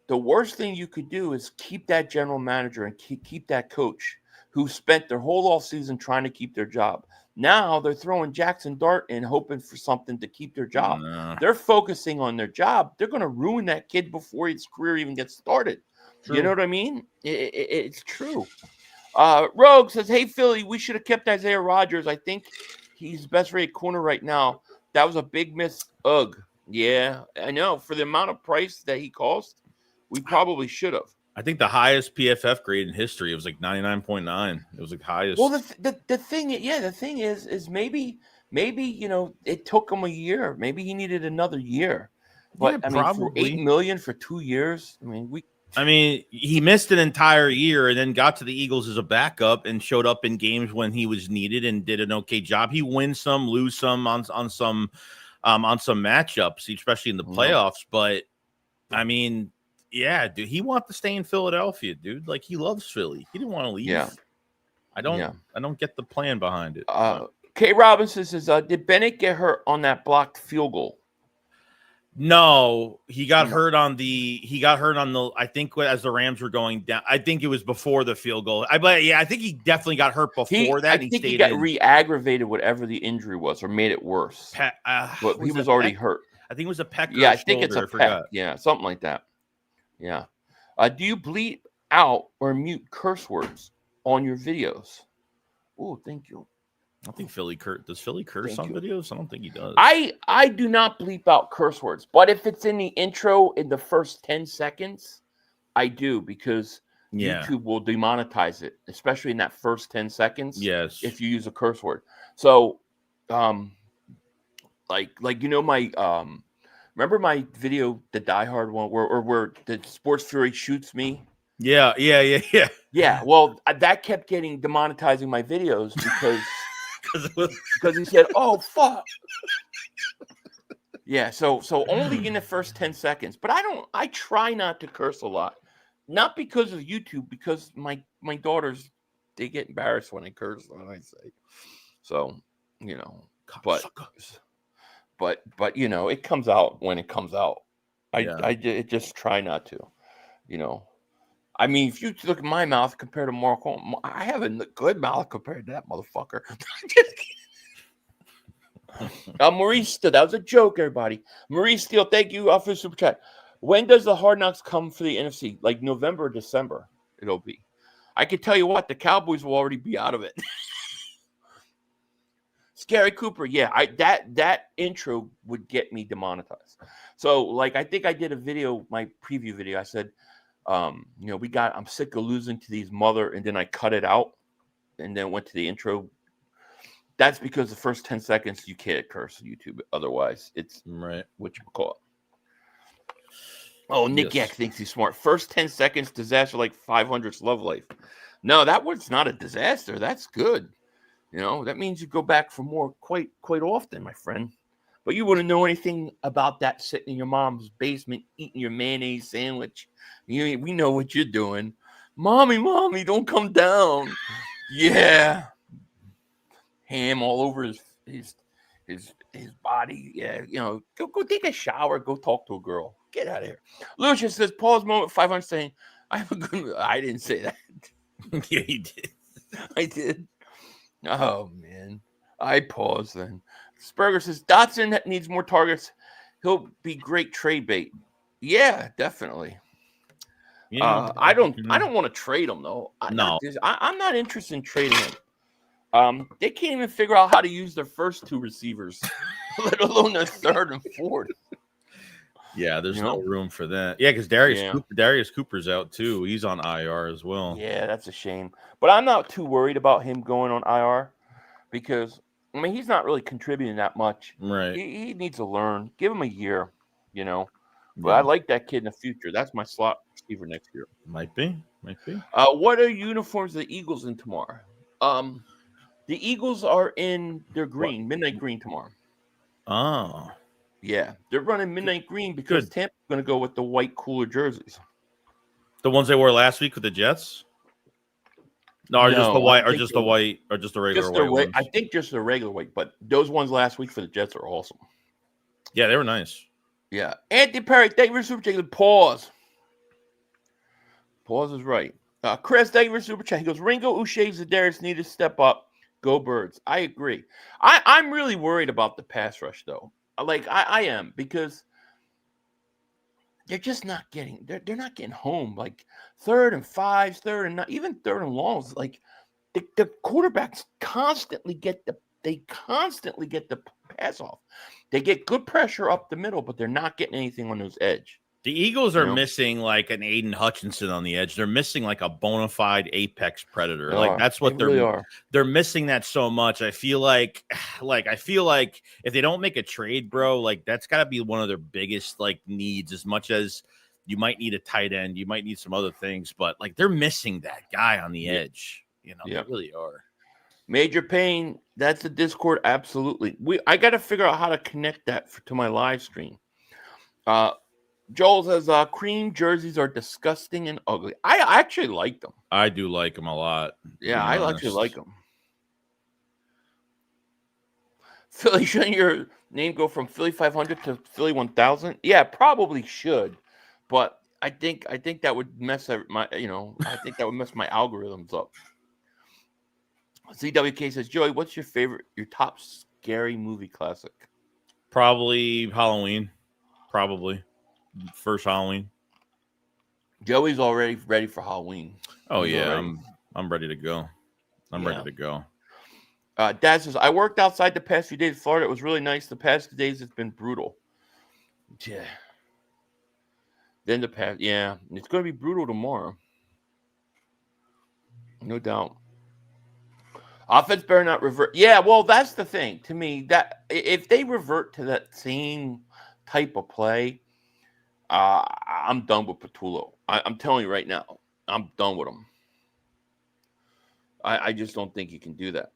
the worst thing you could do is keep that general manager and keep that coach who spent their whole offseason trying to keep their job. Now they're throwing Jackson Dart in hoping for something to keep their job. They're focusing on their job. They're going to ruin that kid before his career even gets started. True. You know what I mean? It's true. Rogue says, hey, Philly, we should have kept Isaiah Rodgers. I think he's the best rated corner right now. That was a big miss. Ugh. Yeah, I know. For the amount of price that he cost, we probably should have. I think the highest PFF grade in history, it was like 99.9. It was like highest. Well, the thing is maybe it took him a year. Maybe he needed another year. But yeah, mean, for $8 million for 2 years, he missed an entire year and then got to the Eagles as a backup and showed up in games when he was needed and did an okay job. He wins some, lose some on some matchups, especially in the playoffs. But yeah, dude, he wanted to stay in Philadelphia, dude. Like, he loves Philly. He didn't want to leave. Yeah. I don't get the plan behind it. K. Robinson says, did Bennett get hurt on that blocked field goal? No, he got hurt on the I think as the Rams were going down. I think it was before the field goal. I think he definitely got hurt before that. I think he got re-aggravated whatever the injury was or made it worse. But he was already hurt. I think it was a pec. Yeah, I think it's a pec. Yeah, something like that. Yeah. Do you bleep out or mute curse words on your videos? Oh, thank you. I think does Philly curse on videos? I don't think he does. I do not bleep out curse words, but if it's in the intro in the first 10 seconds, I do, because YouTube will demonetize it, especially in that first 10 seconds. Yes. If you use a curse word. So, like my remember my video, the Die Hard one, where the Sports Fury shoots me? Yeah. Yeah. Well, that kept getting demonetizing my videos because he said, "Oh fuck." Yeah. So only in the first 10 seconds. But I try not to curse a lot, not because of YouTube, because my daughters, they get embarrassed when I curse, when I say. So, but it comes out when it comes out. I just try not to, I mean, if you look at my mouth compared to Mark Holmes, I have a good mouth compared to that motherfucker. Maurice Steele, that was a joke, everybody. Maurice Steele, thank you for the super chat. When does the Hard Knocks come for the NFC? Like November or December, it'll be. I can tell you what, the Cowboys will already be out of it. Scary Cooper, yeah, that intro would get me demonetized. So, like, I think I did a video, my preview video. I said, I'm sick of losing to these mother, and then I cut it out, and then went to the intro. That's because the first 10 seconds you can't curse on YouTube. Otherwise, it's right. What you call it. Oh, Nick Yak thinks he's smart. First 10 seconds, disaster like 500's love life. No, that was not a disaster. That's good. That means you go back for more quite often, my friend. But you wouldn't know anything about that sitting in your mom's basement eating your mayonnaise sandwich. We know what you're doing. Mommy, don't come down. Yeah. Ham all over his body. Yeah, go take a shower. Go talk to a girl. Get out of here. Lucius says, pause moment 500 saying, I have a good... I didn't say that. Yeah, you did. I did. Oh, man. I paused then. Spurger says, Dotson needs more targets. He'll be great trade bait. Yeah, definitely. Yeah, I don't want to trade him, though. I'm not interested in trading him. They can't even figure out how to use their first two receivers, let alone their third and fourth. Yeah, there's no room for that. Yeah, because Darius Cooper's out, too. He's on IR as well. Yeah, that's a shame. But I'm not too worried about him going on IR because, he's not really contributing that much. Right. He needs to learn. Give him a year, But I like that kid in the future. That's my slot receiver next year. Might be. What are uniforms of the Eagles in tomorrow? The Eagles are in their green, midnight green tomorrow. Oh. Yeah, they're running midnight green because Tampa's going to go with the white cooler jerseys. The ones they wore last week with the Jets? No, just the white, or just the white, or just the regular white ones? I think just the regular white, but those ones last week for the Jets are awesome. Yeah, they were nice. Yeah. Anthony Perry, thank you for super chat. Pause. Pause is right. Chris, thank you for super chat. He goes, Ringo, Uche, Za'Darius need to step up. Go Birds. I agree. I'm really worried about the pass rush, though. I am, because they're just not getting they're not getting home. Like 3rd and 5s, 3rd and not even 3rd and longs. Like the quarterbacks constantly get the pass off. They get good pressure up the middle, but they're not getting anything on those edge. The Eagles are missing like an Aiden Hutchinson on the edge. They're missing like a bona fide apex predator. That's what they really are. They're missing that so much. I feel like if they don't make a trade, bro, like that's got to be one of their biggest needs. As much as you might need a tight end, you might need some other things, but they're missing that guy on the edge. They really are. Major Pain, that's the Discord. Absolutely. I got to figure out how to connect that to my live stream. Joel says, cream jerseys are disgusting and ugly. I actually like them. I do like them a lot. Yeah, I actually like them. Philly, shouldn't your name go from Philly 500 to Philly 1000? Yeah, probably should. But I think that would mess my, I think that would mess my algorithms up. CWK says, Joey, what's your top scary movie classic? Probably Halloween. Probably. First Halloween. Joey's already ready for Halloween. Oh, yeah. I'm ready to go. Ready to go. Dad says, I worked outside the past few days in Florida. It was really nice. The past 2 days, it's been brutal. Yeah. Then it's going to be brutal tomorrow. No doubt. Offense better not revert. Yeah, well, that's the thing. To me, that if they revert to that same type of play, I'm done with Patullo. I'm telling you right now, I'm done with him. I just don't think he can do that.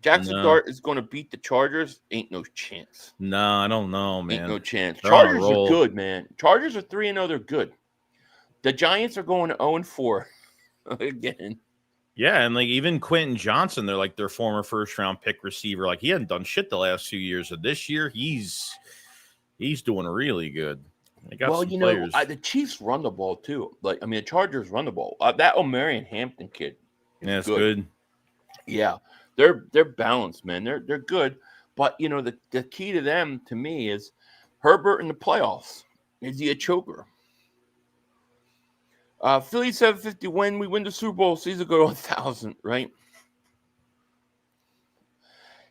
Jackson Dart is going to beat the Chargers. Ain't no chance. No, I don't know, man. Ain't no chance. They're on a Chargers are roll. good, man. Chargers are 3-0. They're good. The Giants are going to 0-4 again. Yeah, and like even Quentin Johnson, they're like their former first-round pick receiver. Like he hadn't done shit the last 2 years. So this year, he's doing really good. They got some players. The Chiefs run the ball too. Like the Chargers run the ball. That Omarion Hampton kid. Yeah, it's good. Yeah, they're balanced, man. They're good. But the key to them, to me, is Herbert in the playoffs. Is he a choker? Philly 750 win. We win the Super Bowl. Season go to 1,000, right?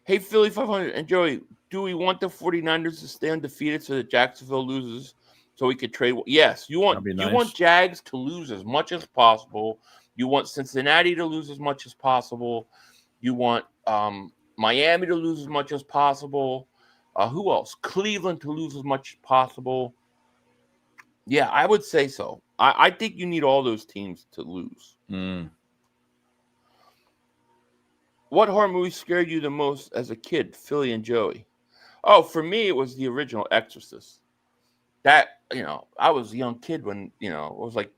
Hey, Philly 500 and Joey, do we want the 49ers to stay undefeated so that Jacksonville loses so we could trade? Yes, you want Jags to lose as much as possible. You want Cincinnati to lose as much as possible. You want Miami to lose as much as possible. Who else? Cleveland to lose as much as possible. Yeah, I would say so. I think you need all those teams to lose. What horror movie scared you the most as a kid, Philly and Joey? Oh, for me, it was the original Exorcist. That, I was a young kid when, it was like,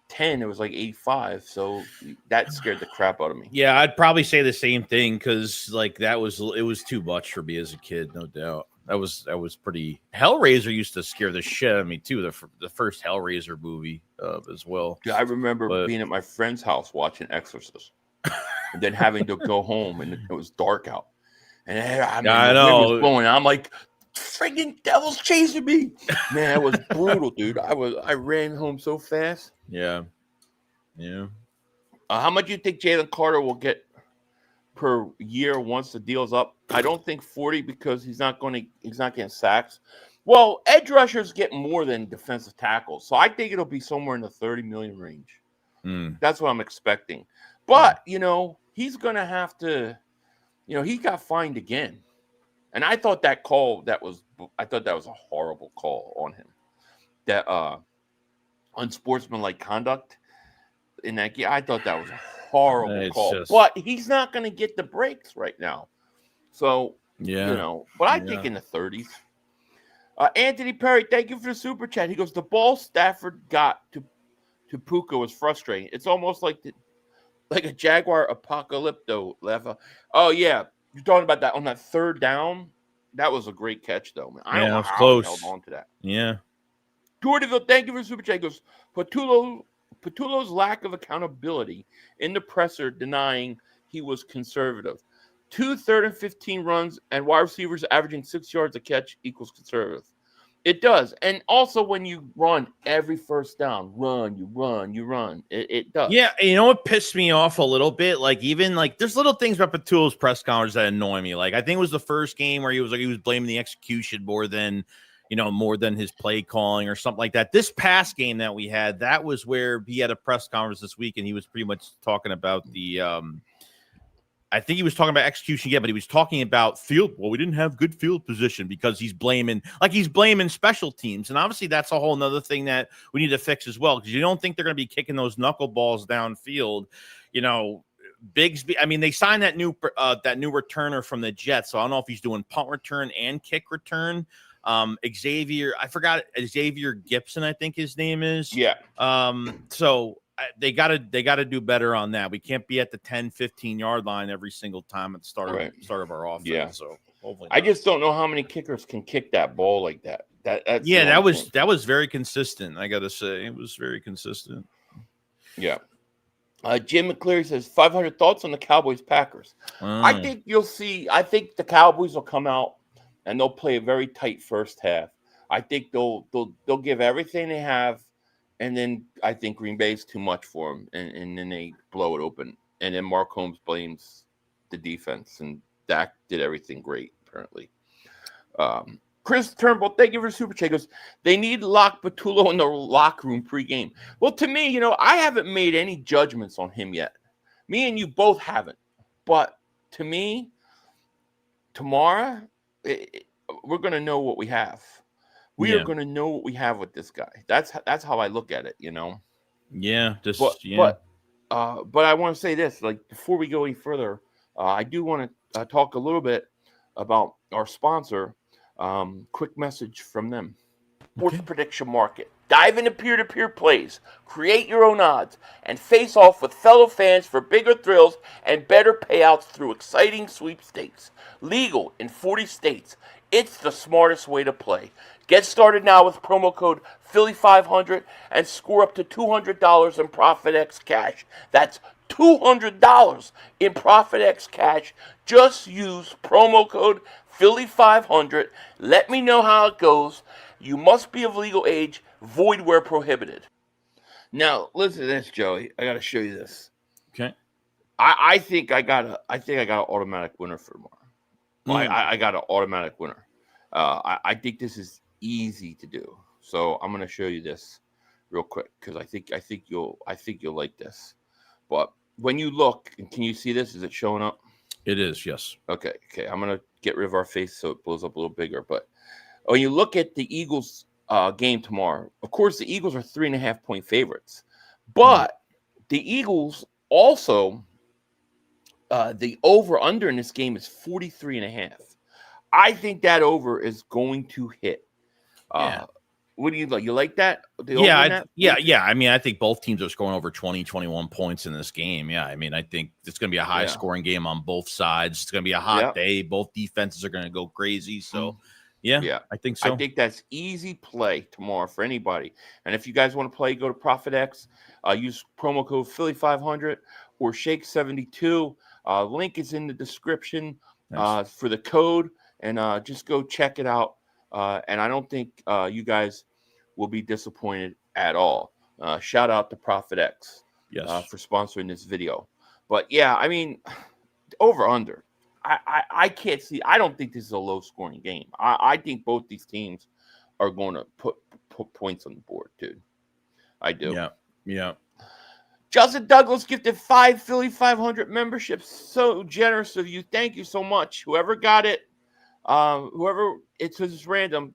10, it was like 85. So that scared the crap out of me. Yeah, I'd probably say the same thing because like it was too much for me as a kid, no doubt. That was pretty. Hellraiser used to scare the shit out of me too. The first Hellraiser movie as well. Yeah, I remember being at my friend's house watching Exorcist, and then having to go home, and it was dark out. And I know the wind was blowing. I'm like, friggin' devil's chasing me, man. It was brutal, dude. I ran home so fast. Yeah. How much do you think Jalen Carter will get per year once the deal's up? I don't think 40 because he's not getting sacks. Well, edge rushers get more than defensive tackles, so I think it'll be somewhere in the 30 million range. That's what I'm expecting. But he's gonna have to. He got fined again, and I thought that was a horrible call on him. That unsportsmanlike conduct in that game. I thought that was a horrible call. But he's not going to get the breaks right now. So, but I think in the 30s. Anthony Perry, thank you for the super chat. He goes, the ball Stafford got to Puka was frustrating. It's almost like a Jaguar apocalypto level. Oh, yeah. You're talking about that on that third down? That was a great catch, though, man. I don't know how he held on to that. Yeah. Jordanville, thank you for the super chat. He goes, Patullo's lack of accountability in the presser denying he was conservative. 2 3rd and 15 runs and wide receivers averaging 6 yards a catch equals conservative. It does. And also when you run every first down, you run. It does. Yeah, you know what pissed me off a little bit? Like even like there's little things about Patullo's press conference that annoy me. Like I think it was the first game where he was blaming the execution more than his play calling or something like that. This past game that we had, that was where he had a press conference this week and he was pretty much talking about the I think he was talking about execution, but he was talking about field. Well, we didn't have good field position because he's blaming special teams. And obviously that's a whole nother thing that we need to fix as well. Because you don't think they're going to be kicking those knuckleballs downfield. Bigsby, they signed that new returner from the Jets. So I don't know if he's doing punt return and kick return. Xavier Gibson, I think his name is. Yeah. So they got to do better on that. We can't be at the 10, 15 yard line every single time at the start of our offense. Yeah. So hopefully I just don't know how many kickers can kick that ball like that. That was very consistent. I got to say, it was very consistent. Yeah. Jim McCleary says 500 thoughts on the Cowboys Packers. I think you'll see. I think the Cowboys will come out and they'll play a very tight first half. I think they'll give everything they have. And then I think Green Bay is too much for them, and then they blow it open. And then Mark Holmes blames the defense, and Dak did everything great, apparently. Chris Turnbull, thank you for the super chat. Goes, they need to lock Patullo in the locker room pregame. Well, to me, I haven't made any judgments on him yet. Me and you both haven't. But to me, tomorrow, we're going to know what we have. We are going to know what we have with this guy. That's how I look at it, you know. Yeah, But I want to say this, like, before we go any further, I do want to talk a little bit about our sponsor. Quick message from them. Sports Prediction Market. Dive into peer-to-peer plays, create your own odds, and face off with fellow fans for bigger thrills and better payouts through exciting sweepstakes. Legal in 40 states. It's the smartest way to play. Get started now with promo code Philly500 and score up to $200 in ProfitX cash. That's $200 in ProfitX cash. Just use promo code Philly500. Let me know how it goes. You must be of legal age. Void where prohibited. Now, listen to this, Joey. I got to show you this. Okay. I think I got an automatic winner for tomorrow. I got an automatic winner. I think this is easy to do. So I'm going to show you this real quick because I think you'll like this. But when you look, and can you see this? Is it showing up? It is, yes. Okay. I'm going to get rid of our face so it blows up a little bigger. But when you look at the Eagles game tomorrow, of course, the Eagles are 3.5-point favorites. But the Eagles also, the over-under in this game is 43.5. I think that over is going to hit. What do you like? You like that? Yeah. I mean, I think both teams are scoring over 20, 21 points in this game. Yeah, I mean, I think it's going to be a high-scoring game on both sides. It's going to be a hot day. Both defenses are going to go crazy. So, yeah, I think so. I think that's easy play tomorrow for anybody. And if you guys want to play, go to ProfitX. Use promo code Philly500 or Shake72. Link is in the description for the code. And just go check it out. And I don't think you guys will be disappointed at all. Shout out to ProfitX for sponsoring this video. But, yeah, I mean, over-under. I can't see. I don't think this is a low-scoring game. I think both these teams are going to put points on the board, dude. I do. Yeah. Justin Douglas gifted 5 Philly 500 memberships. So generous of you. Thank you so much. Whoever got it. Whoever, it's just random,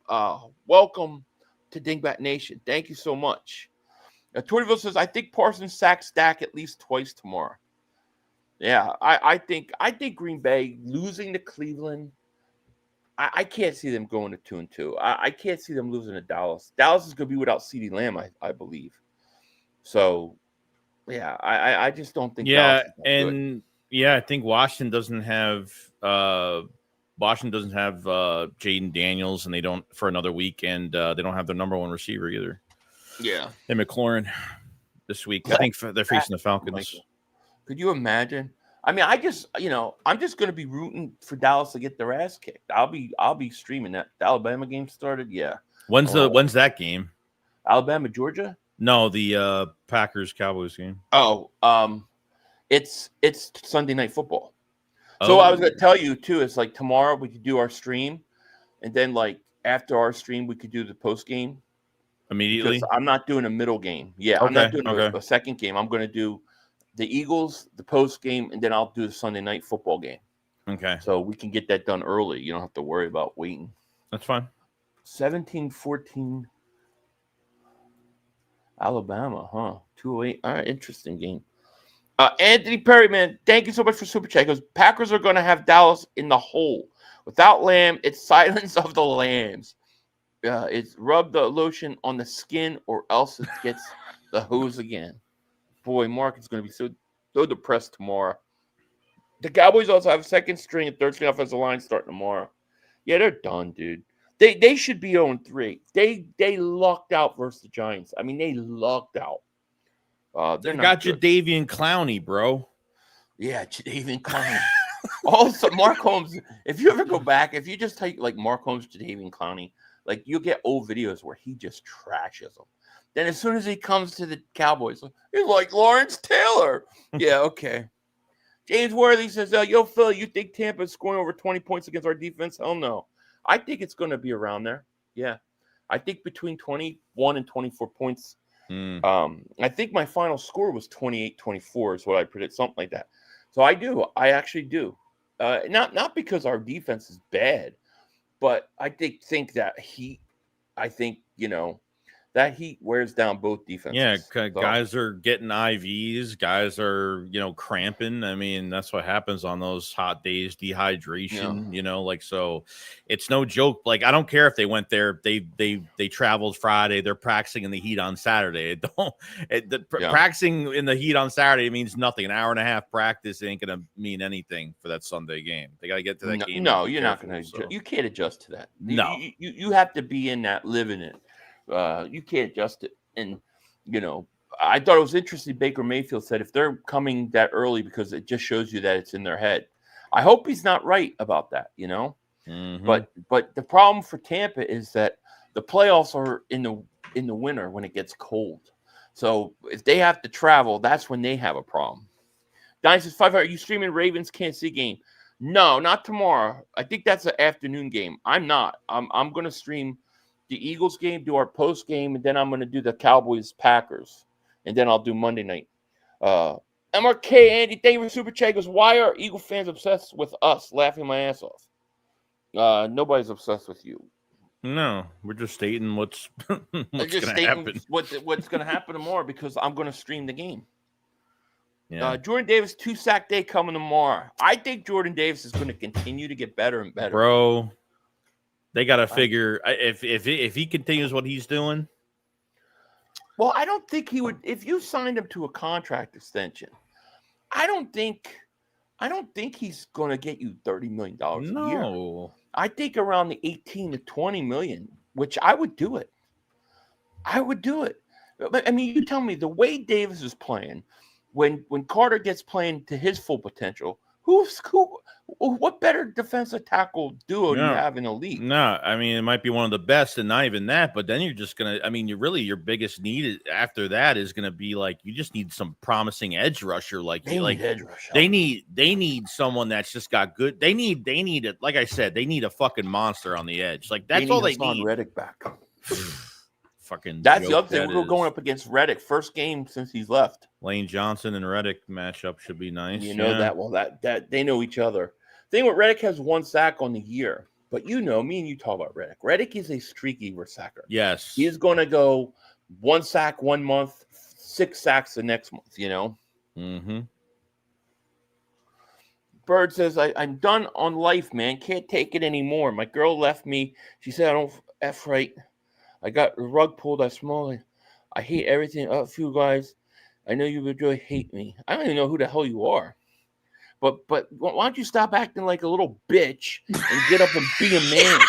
welcome to Dingbat Nation. Thank you so much. Tortiville says, I think Parsons sacks Dak at least twice tomorrow. Yeah, I think Green Bay losing to Cleveland. I can't see them going to 2-2. I can't see them losing to Dallas. Dallas is going to be without CeeDee Lamb, I believe. So, yeah, I just don't think. Yeah, and I think Washington doesn't have Jaden Daniels, and they don't for another week, and they don't have their number one receiver either. Yeah, and McLaurin this week. I think they're facing the Falcons. Could you imagine? I mean, I'm just going to be rooting for Dallas to get their ass kicked. I'll be streaming that. The Alabama game started. Yeah. When's that game? Alabama, Georgia? No, the Packers Cowboys game. Oh, it's Sunday Night Football. So I was going to tell you, too, it's like tomorrow we could do our stream, and then, like, after our stream, we could do the post game. Immediately? Because I'm not doing a middle game. Yeah, okay. I'm not doing a second game. I'm going to do the Eagles, the post game, and then I'll do the Sunday Night Football game. Okay. So we can get that done early. You don't have to worry about waiting. That's fine. 17-14 Alabama, huh? 208. All right, interesting game. Anthony Perry, man, thank you so much for Super Chat. He goes, Packers are going to have Dallas in the hole. Without Lamb, it's silence of the lambs. It's rub the lotion on the skin or else it gets the hose again. Boy, Mark is going to be so depressed tomorrow. The Cowboys also have a second string and third string offensive line starting tomorrow. Yeah, they're done, dude. They should be 0-3. They lucked out versus the Giants. I mean, they lucked out. They got Jadeveon Clowney, bro. Yeah, Jadeveon Clowney. Also, Mark Holmes, if you ever go back, if you just take like Mark Holmes, Jadeveon Clowney, like you'll get old videos where he just trashes them. Then as soon as he comes to the Cowboys, he's like Lawrence Taylor. Yeah, okay. James Worthy says, yo, Phil, you think Tampa's scoring over 20 points against our defense? Hell no. I think it's going to be around there. Yeah. I think between 21 and 24 points I think my final score was 28-24 is what I predict, something like that. So I actually do. Not because our defense is bad, but I think that that heat wears down both defenses. Yeah, guys are getting IVs. Guys are, cramping. I mean, that's what happens on those hot days, dehydration, so it's no joke. Like, I don't care if they went there, they traveled Friday, they're practicing in the heat on Saturday. Practicing in the heat on Saturday means nothing. An hour and a half practice ain't going to mean anything for that Sunday game. They got to get to that game. No, you're not going to. You can't adjust to that. No. You have to be in that, living it. You can't adjust it. And, I thought it was interesting. Baker Mayfield said if they're coming that early because it just shows you that it's in their head. I hope he's not right about that, Mm-hmm. But the problem for Tampa is that the playoffs are in the winter when it gets cold. So if they have to travel, that's when they have a problem. Dynasty 500, are you streaming Ravens Kansas City game? No, not tomorrow. I think that's an afternoon game. I'm not. I'm going to stream the Eagles game, do our post game, and then I'm going to do the Cowboys Packers, and then I'll do Monday night. MRK Andy David Super Chat goes, why are Eagle fans obsessed with us? Laughing my ass off. Nobody's obsessed with you. No, we're just stating what's going to happen. What's going to happen tomorrow because I'm going to stream the game. Yeah. Jordan Davis 2-sack day coming tomorrow. I think Jordan Davis is going to continue to get better and better, bro. They got to figure if he continues what he's doing. Well, I don't think he would. If you signed him to a contract extension, I don't think he's going to get you $30 million a year. I think around the 18 to 20 million, which I would do it. But I mean, you tell me the way Davis is playing, when Carter gets playing to his full potential, what better defensive tackle duo do you have in the league? No, I mean, it might be one of the best, and not even that, but then you're just going to, I mean, your biggest need after that is going to be like, you just need some promising edge rusher. They need someone that's just got good. They need it. Like I said, they need a fucking monster on the edge. Like, that's all they need. Reddick back. Fucking that's the other thing. We're going up against Reddick. First game since he's left. Lane Johnson and Reddick matchup should be nice. That. Well, that they know each other. Thing with Reddick has 1 sack on the year, but me and you talk about Reddick. Reddick is a streaky sacker. Yes, he is going to go 1 sack 1 month, 6 sacks the next month. Mm-hmm. Bird says, I'm done on life, man. Can't take it anymore. My girl left me. She said I don't F right. I got the rug pulled. I smell it. I hate everything. A few guys. I know you would really hate me. I don't even know who the hell you are. But why don't you stop acting like a little bitch and get up and be a man?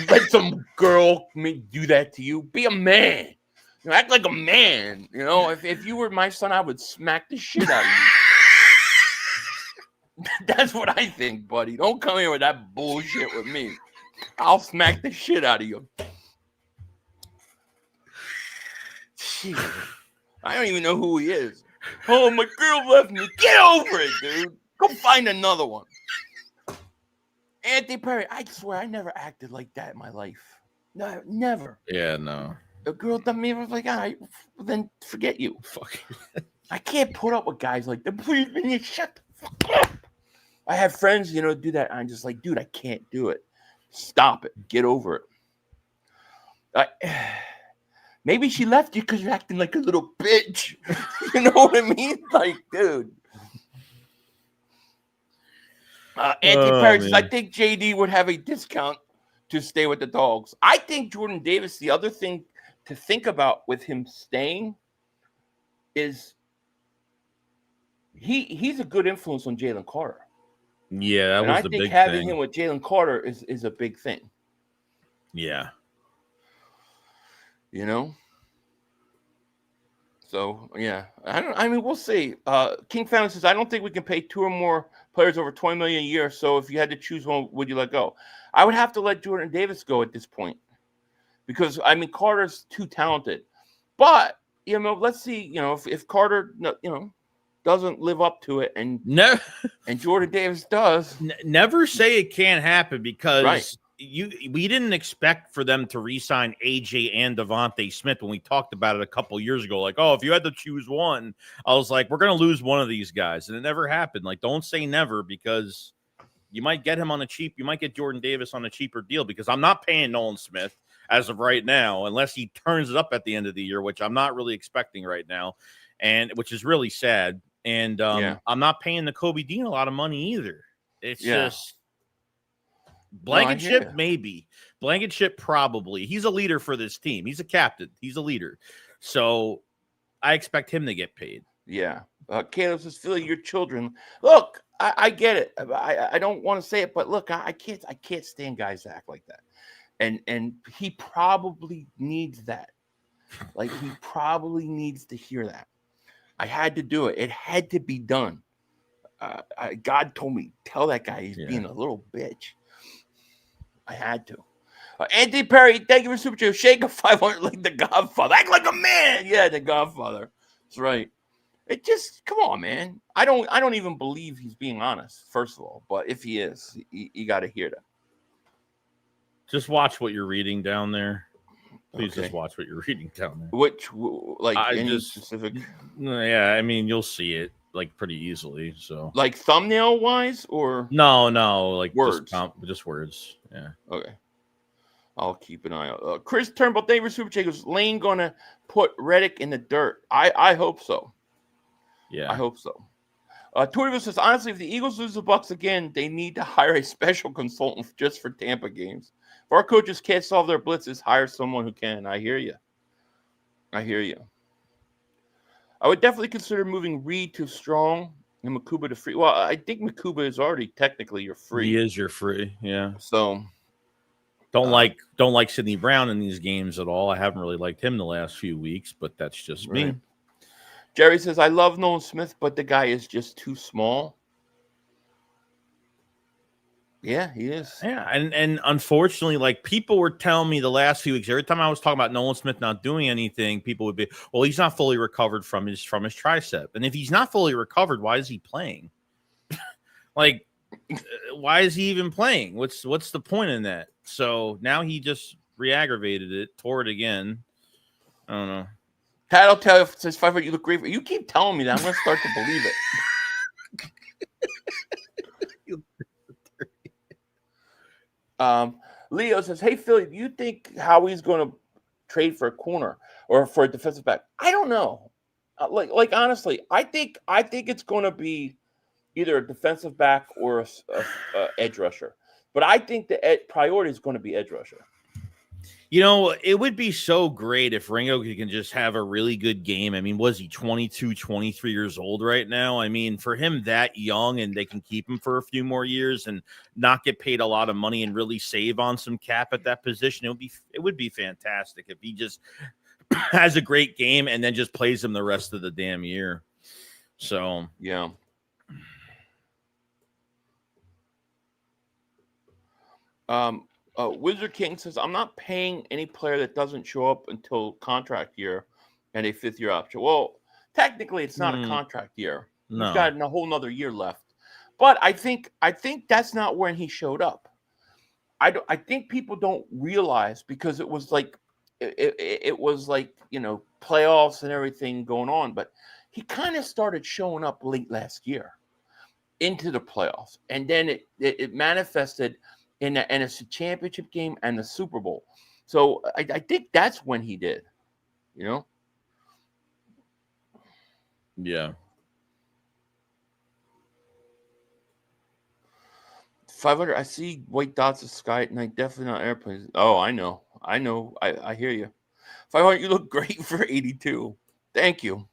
Let some girl do that to you. Be a man. Act like a man. If you were my son, I would smack the shit out of you. That's what I think, buddy. Don't come here with that bullshit with me. I'll smack the shit out of you. Jeez. I don't even know who he is. Oh, my girl left me. Get over it, dude. Go find another one. Anthony Perry, I swear I never acted like that in my life. No, never. Yeah, no. A girl done me, I was like, all right, then forget you. Fuck. I can't put up with guys like that. Please, man, you shut the fuck up. I have friends, do that. I'm just like, dude, I can't do it. Stop it. Get over it. Maybe she left you because you're acting like a little bitch. You know what I mean? Like, dude. Anthony Perry says, I think JD would have a discount to stay with the Dogs. I think Jordan Davis, the other thing to think about with him staying is he's a good influence on Jalen Carter. Yeah, that was the big thing. I think having him with Jalen Carter is a big thing. Yeah. So yeah, we'll see. King Fountain says, I don't think we can pay 2 or more players over $20 million a year. So if you had to choose one, would you let go? I would have to let Jordan Davis go at this point because Carter's too talented. But let's see. If Carter, doesn't live up to it, and Jordan Davis does. Never say it can't happen because we didn't expect for them to re-sign AJ and Devontae Smith when we talked about it a couple years ago. Like, oh, if you had to choose one, I was like, we're going to lose one of these guys. And it never happened. Like, don't say never, because you might get him on a cheap. You might get Jordan Davis on a cheaper deal, because I'm not paying Nolan Smith as of right now, unless he turns it up at the end of the year, which I'm not really expecting right now, and which is really sad. And I'm not paying the Kobe Dean a lot of money either. It's just Blankenship, maybe. Blankenship, probably. He's a leader for this team. He's a captain. He's a leader. So I expect him to get paid. Yeah. Caleb says, Philly, your children. Look, I get it. I don't want to say it, but look, I can't stand guys that act like that. And he probably needs that. Like, he probably needs to hear that. I had to do it. It had to be done. God told me, tell that guy he's being a little bitch. I had to. Anthony Perry, thank you for super chat. Shake a 500 like the Godfather. Act like a man. Yeah, the Godfather. That's right. It just, come on, man. I don't even believe he's being honest, first of all. But if he is, you got to hear that. Just watch what you're reading down there. Please just watch what you're reading down there. Which, like, any specific? Yeah, I mean, you'll see it, like, pretty easily. So, like, thumbnail wise, or no, like words, just words. Yeah. Okay. I'll keep an eye out. Chris Turnbull, thank you for super chat. Goes, Lane gonna put Reddick in the dirt? I hope so. Yeah, I hope so. Torrivo says, honestly, if the Eagles lose the Bucs again, they need to hire a special consultant just for Tampa games. If our coaches can't solve their blitzes, hire someone who can. I hear you. I would definitely consider moving Reed to strong and Makuba to free. Well, I think Makuba is already technically your free. He is your free, yeah. So don't like Sidney Brown in these games at all. I haven't really liked him the last few weeks, but that's just me. Jerry says, I love Nolan Smith, but the guy is just too small. Yeah, he is. Yeah, and unfortunately, like, people were telling me the last few weeks, every time I was talking about Nolan Smith not doing anything, people would be, well, he's not fully recovered from his tricep. And if he's not fully recovered, why is he playing? Like, why is he even playing? What's the point in that? So now he just re-aggravated it, tore it again. I don't know. Pat, I'll tell you, if it says 500, you look great. You keep telling me that. I'm going to start to believe it. Leo says, hey, Philly, do you think Howie's going to trade for a corner or for a defensive back? I don't know. Like honestly, I think it's going to be either a defensive back or a edge rusher. But I think the priority is going to be edge rusher. You know, it would be so great if Ringo can just have a really good game. I mean, was he 22, 23 years old right now? I mean, for him that young, and they can keep him for a few more years and not get paid a lot of money and really save on some cap at that position, it would be fantastic if he just has a great game and then just plays him the rest of the damn year. So, yeah. Wizard King says, I'm not paying any player that doesn't show up until contract year and a 5th-year option. Well, technically, it's not a contract year. No. He's got a whole nother year left. But I think that's not when he showed up. I think people don't realize, because it was like it was like, you know, playoffs and everything going on. But he kind of started showing up late last year into the playoffs. And then it manifested in the NFC Championship game and the Super Bowl. So I think that's when he did, you know? Yeah. 500, I see white dots of sky at night, definitely not airplanes. Oh, I know. I hear you. 500, you look great for 82. Thank you.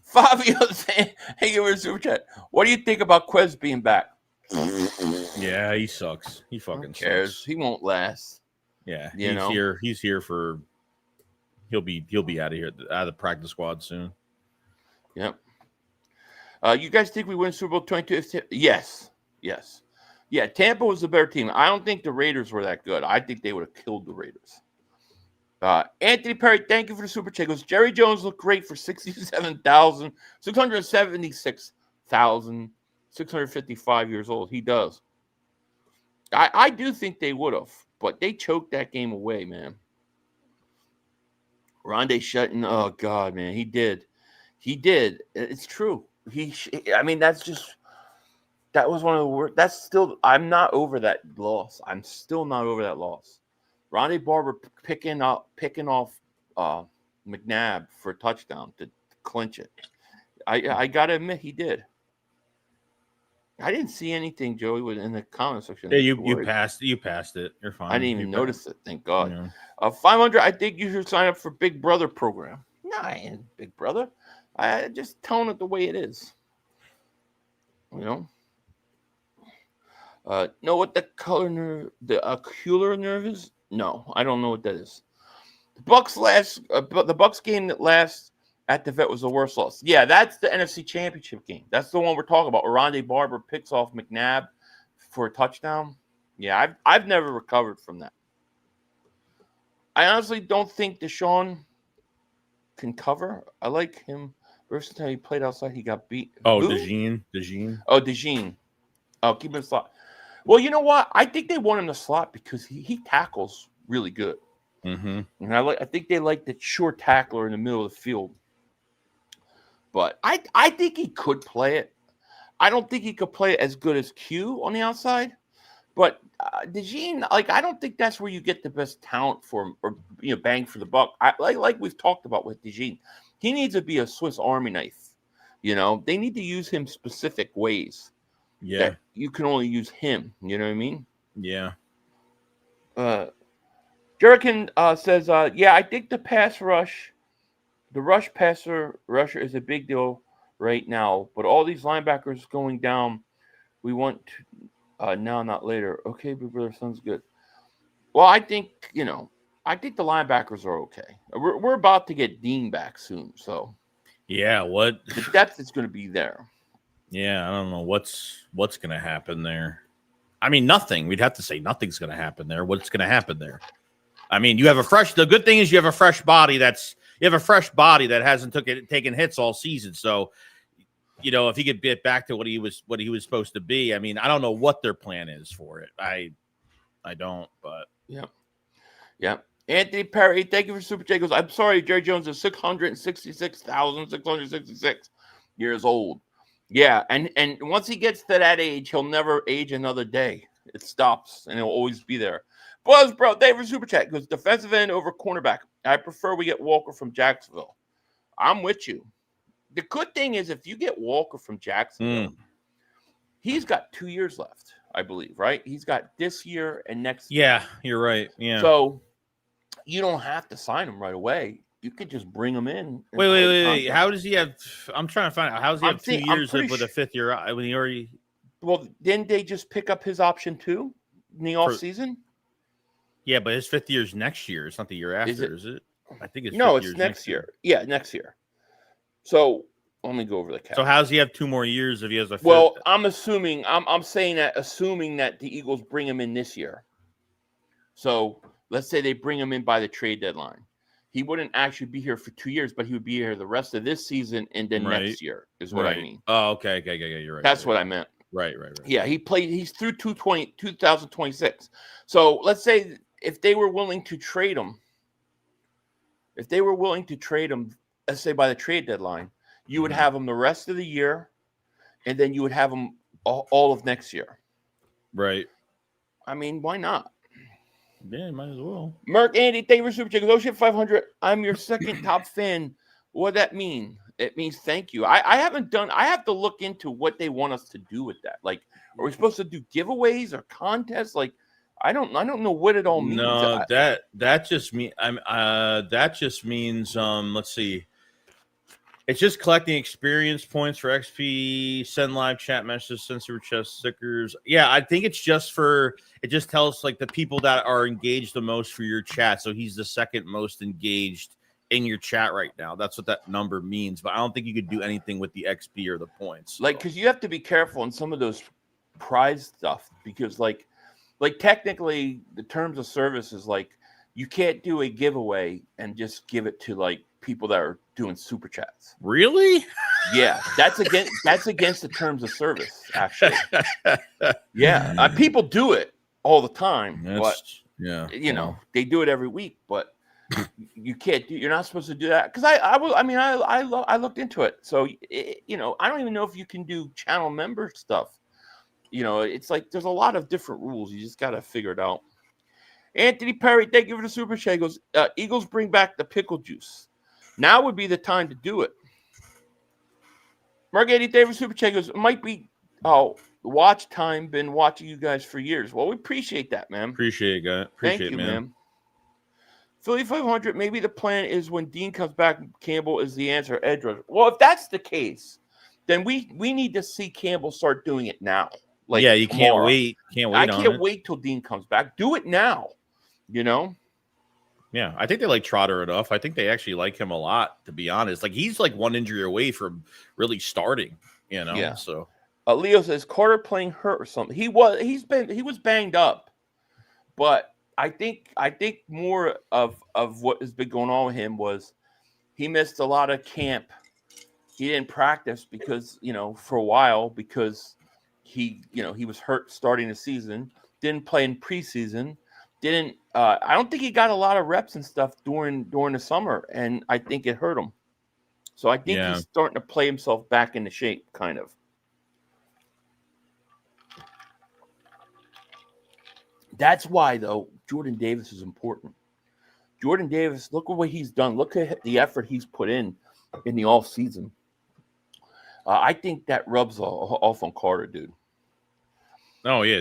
Fabio saying, hey, give me a super chat. What do you think about Quez being back? Yeah, he sucks. He fucking sucks. He won't last. Yeah, he's here for. He'll be out of here, out of the practice squad soon. Yep. You guys think we win Super Bowl 22? Yes. Yeah, Tampa was the better team. I don't think the Raiders were that good. I think they would have killed the Raiders. Anthony Perry, thank you for the super chat. Goes, Jerry Jones looked great for 676,655 years old. He does. I do think they would have, but they choked that game away, man. Rondé Sutton, oh God, man, he did. It's true. I mean, that was one of the worst. That's still, I'm not over that loss. I'm still not over that loss. Rondé Barber picking off McNabb for a touchdown to clinch it. I gotta admit, he did. I didn't see anything, Joey, in the comment section. Yeah, you passed it. You're fine. I didn't even notice it. Thank God. Yeah. 500. I think you should sign up for Big Brother program. No, I ain't Big Brother. I just telling it the way it is. You know. Know what the ocular nerve is? No, I don't know what that is. The Bucs game that last at the vet was the worst loss. Yeah, that's the NFC Championship game. That's the one we're talking about. Rondé Barber picks off McNabb for a touchdown. Yeah, I've never recovered from that. I honestly don't think Deshaun can cover. I like him. First time he played outside, he got beat. Oh, DeJean. Oh, DeJean. Oh, keep him in slot. Well, you know what? I think they want him to slot because he tackles really good. Mm-hmm. And I think they like the sure tackler in the middle of the field. But I think he could play it. I don't think he could play it as good as Q on the outside. But DeJean, I don't think that's where you get the best talent for him, or bang for the buck. Like we've talked about with DeJean, he needs to be a Swiss Army knife. They need to use him specific ways. Yeah, that you can only use him. You know what I mean? Yeah. Jerican says, yeah, I think the rush rusher is a big deal right now, but all these linebackers going down, we want now, not later. Okay, Big Brother, sounds good. Well, I think the linebackers are okay. We're about to get Dean back soon, so yeah, what the depth is going to be there. Yeah, I don't know what's going to happen there. I mean, nothing. We'd have to say nothing's going to happen there. What's going to happen there? I mean, the good thing is you have a fresh body that hasn't taken hits all season. So, if he could get back to what he was supposed to be, I mean, I don't know what their plan is for it. I don't, but yeah. Anthony Perry, thank you for Super Chat. Goes, I'm sorry, Jerry Jones is 666 years old. Yeah, and once he gets to that age, he'll never age another day. It stops, and he'll always be there. Buzz, bro, thank you for Super Chat. Goes, defensive end over cornerback. I prefer we get Walker from Jacksonville. I'm with you. The good thing is if you get Walker from Jacksonville, he's got 2 years left, I believe, right? He's got this year and next year. Yeah, you're right. Yeah. So you don't have to sign him right away. You could just bring him in. Wait. How does he have – I'm trying to find out. How does he have 2 years with a fifth year when he already – Well, didn't they just pick up his option too in the offseason? Yeah, but his 5th year is next year. It's not the year after, is it? I think it's it's next year. Yeah, next year. So let me go over the cap. So how does he have 2 more years if he has a fifth? Well, I'm assuming assuming that the Eagles bring him in this year. So let's say they bring him in by the trade deadline. He wouldn't actually be here for 2 years, but he would be here the rest of this season and then next year is what I mean. Oh, okay. You're right. That's what I meant. Right. Yeah, he's through 2026. So let's say if they were willing to trade him, let's say by the trade deadline, you would have him the rest of the year, and then you would have him all of next year. Right. I mean, why not? Yeah, might as well. Merc Andy, thank you for Super Chat. Ocean 500. I'm your second top fan. What does that mean? It means thank you. I have to look into what they want us to do with that. Like, are we supposed to do giveaways or contests? Like, I don't know what it all means. No, that just means let's see. It's just collecting experience points for XP, send live chat messages, send super chest stickers. Yeah, I think it just tells like the people that are engaged the most for your chat. So he's the second most engaged in your chat right now. That's what that number means. But I don't think you could do anything with the XP or the points. Like, because you have to be careful in some of those prize stuff because like technically the terms of service is like you can't do a giveaway and just give it to like people that are doing super chats. Really? Yeah, that's against the terms of service. Actually, yeah, people do it, all the time, but yeah, you know, they do it every week, but you can't do. You're not supposed to do that because I looked into it. So you know, I don't even know if you can do channel member stuff. You know, it's like there's a lot of different rules. You just got to figure it out. Anthony Perry, thank you for the super chat. He goes, Eagles bring back the pickle juice. Now would be the time to do it. Margate David super chat goes, it might be watch time. Been watching you guys for years. Well, we appreciate that, man. Appreciate it, guy. Thank you, man. Philly 500, maybe the plan is when Dean comes back, Campbell is the answer, edge rusher. Well, if that's the case, then we need to see Campbell start doing it now. Like, yeah, you tomorrow. can't wait. I can't wait till Dean comes back. Do it now, you know? Yeah, I think they like Trotter enough. I think they actually like him a lot, to be honest. Like, he's like one injury away from really starting, you know? Yeah. So Leo says, Carter playing hurt or something. He was banged up, but I think more of what has been going on with him was he missed a lot of camp. He didn't practice because, you know, for a while because he was hurt starting the season. Didn't play in preseason. I don't think he got a lot of reps and stuff during the summer, and I think it hurt him. So I think he's starting to play himself back into shape, kind of. That's why, though, Jordan Davis is important. Jordan Davis, look at what he's done. Look at the effort he's put in the off season. I think that rubs off on Carter, dude. Oh, yeah,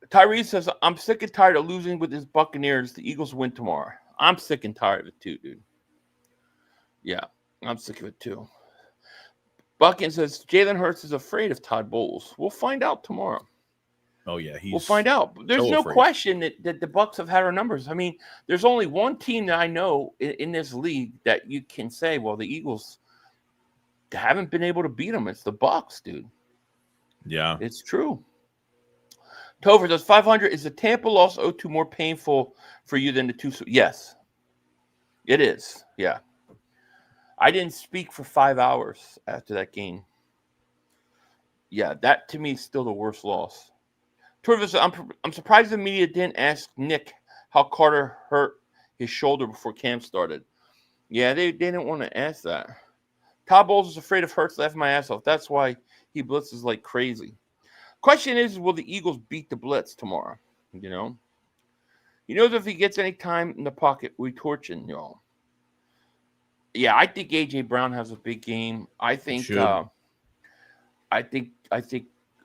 Tyrese says, I'm sick and tired of losing with his Buccaneers. The Eagles win tomorrow. I'm sick and tired of it, too, dude. Yeah, I'm sick of it, too. Buckin says, Jalen Hurts is afraid of Todd Bowles. We'll find out tomorrow. Oh, yeah. We'll find out. There's no question that the Bucs have had our numbers. I mean, there's only one team that I know in this league that you can say, well, the Eagles haven't been able to beat them. It's the Bucs, dude. Yeah. It's true. Tover, does 500, is the Tampa loss 0-2 more painful for you than the two? Yes. It is. Yeah. I didn't speak for 5 hours after that game. Yeah, that to me is still the worst loss. Torvis, I'm surprised the media didn't ask Nick how Carter hurt his shoulder before camp started. Yeah, they didn't want to ask that. Todd Bowles is afraid of Hurts laughing my ass off. That's why he blitzes like crazy. Question is, will the Eagles beat the blitz tomorrow? You know? He knows if he gets any time in the pocket, we torching y'all. Yeah, I think A.J. Brown has a big game. I think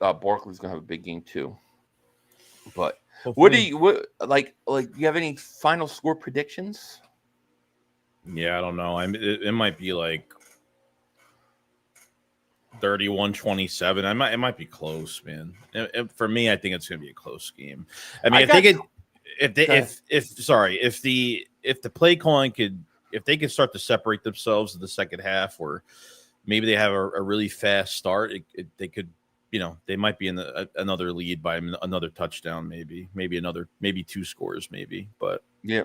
Barkley's gonna have a big game too. But hopefully. What do you have any final score predictions? Yeah, I don't know. It might be like 31-27. It might be close, man. For me, I think it's going to be a close game. I mean, if the play calling if they could start to separate themselves in the second half, or maybe they have a really fast start, they could, you know, they might be in another lead by another touchdown, maybe two scores, maybe. But yeah,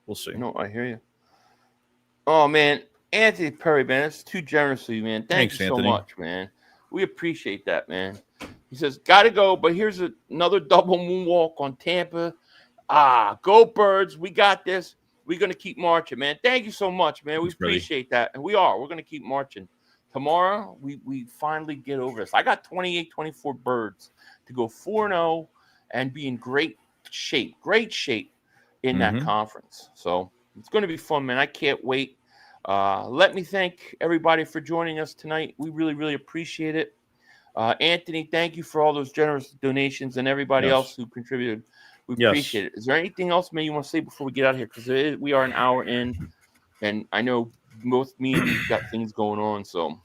we'll see. No, I hear you. Oh man, Anthony Perry, man, that's too generous of you, man. Thanks you so much, man. We appreciate that, man. He says, gotta go, but here's another double moonwalk on Tampa. Go Birds. We got this. We're going to keep marching, man. Thank you so much, man. We appreciate that. And we're going to keep marching. Tomorrow, we finally get over this. I got 28-24 Birds to go 4-0 and be in great shape in that conference. So it's going to be fun, man. I can't wait. Let me thank everybody for joining us tonight. We really, really appreciate it. Anthony, thank you for all those generous donations and everybody else who contributed. We appreciate it. Is there anything else, man, you want to say before we get out of here? Because we are an hour in, and I know both me and you got things going on. So,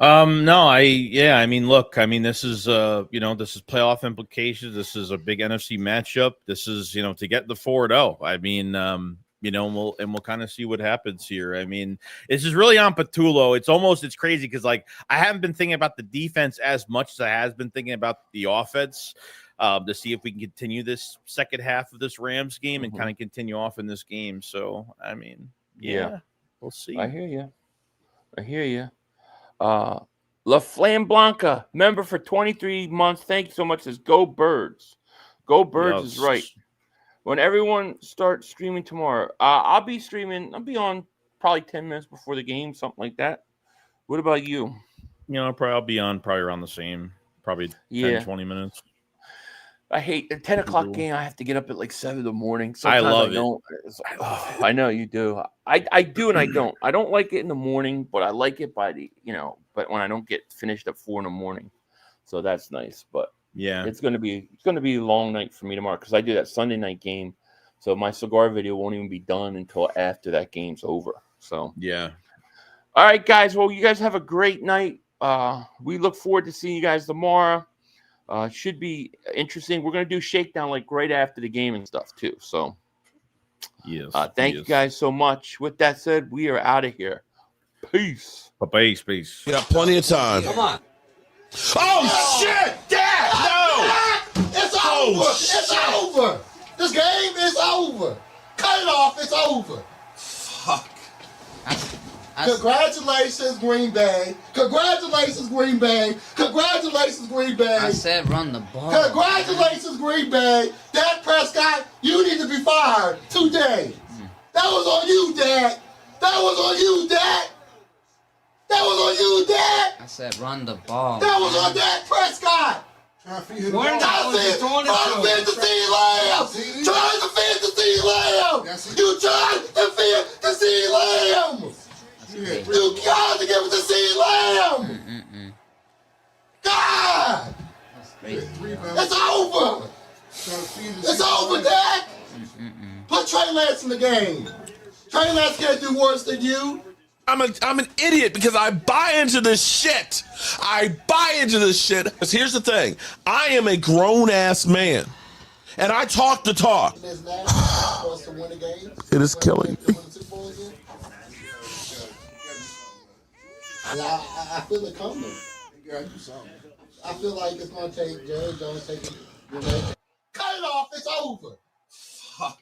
I mean, look, this is this is playoff implications. This is a big NFC matchup. This is, to get the 4-0. I mean, and we'll kind of see what happens here. I mean, this is really on Patullo. It's crazy because I haven't been thinking about the defense as much as I has been thinking about the offense. To see if we can continue this second half of this Rams game and kind of continue off in this game. So, I mean, we'll see. I hear you. La Flame Blanca, member for 23 months. Thank you so much. Says, go Birds. Go Birds is right. When everyone starts streaming tomorrow, I'll be streaming. I'll be on probably 10 minutes before the game, something like that. What about you? I'll be on probably around the same, probably 10, 20 minutes. I hate the 10 o'clock game. I have to get up at like 7 in the morning. Sometimes I love it. I know you do. I do and I don't. I don't like it in the morning, but I like it by the, but when I don't get finished at 4 in the morning. So that's nice. But yeah, it's gonna be a long night for me tomorrow because I do that Sunday night game. So my cigar video won't even be done until after that game's over. So yeah. All right, guys. Well, you guys have a great night. We look forward to seeing you guys tomorrow. Should be interesting. We're gonna do Shakedown like right after the game and stuff too. So yes. Thank you guys so much. With that said, we are out of here. Peace. Peace. We got plenty of time. Come on. Oh, shit! Dad! No! It's over! It's over! This game is over! Cut it off! It's over! Fuck. Congratulations, Green Bay! Congratulations, Green Bay! Congratulations, Green Bay! I said run the ball. Congratulations, Green Bay! Dak Prescott, you need to be fired today! That was on you, Dak! That was on you, Dak! That was on you, Dad! I said run the ball. That was on Dak Prescott! Trying to feed the Lamb! Trying to feed the Lamb! You tried to feed the sea Lamb! You got to give it to sea Lamb! God! It's over! It's over, Dak! Put Trey Lance in the game! Trey Lance can't do worse than you! I'm an idiot because I buy into this shit. Because here's the thing. I am a grown-ass man. And I talk the talk. It is killing me. I feel it coming. I feel like it's going to take Jerry Jones taking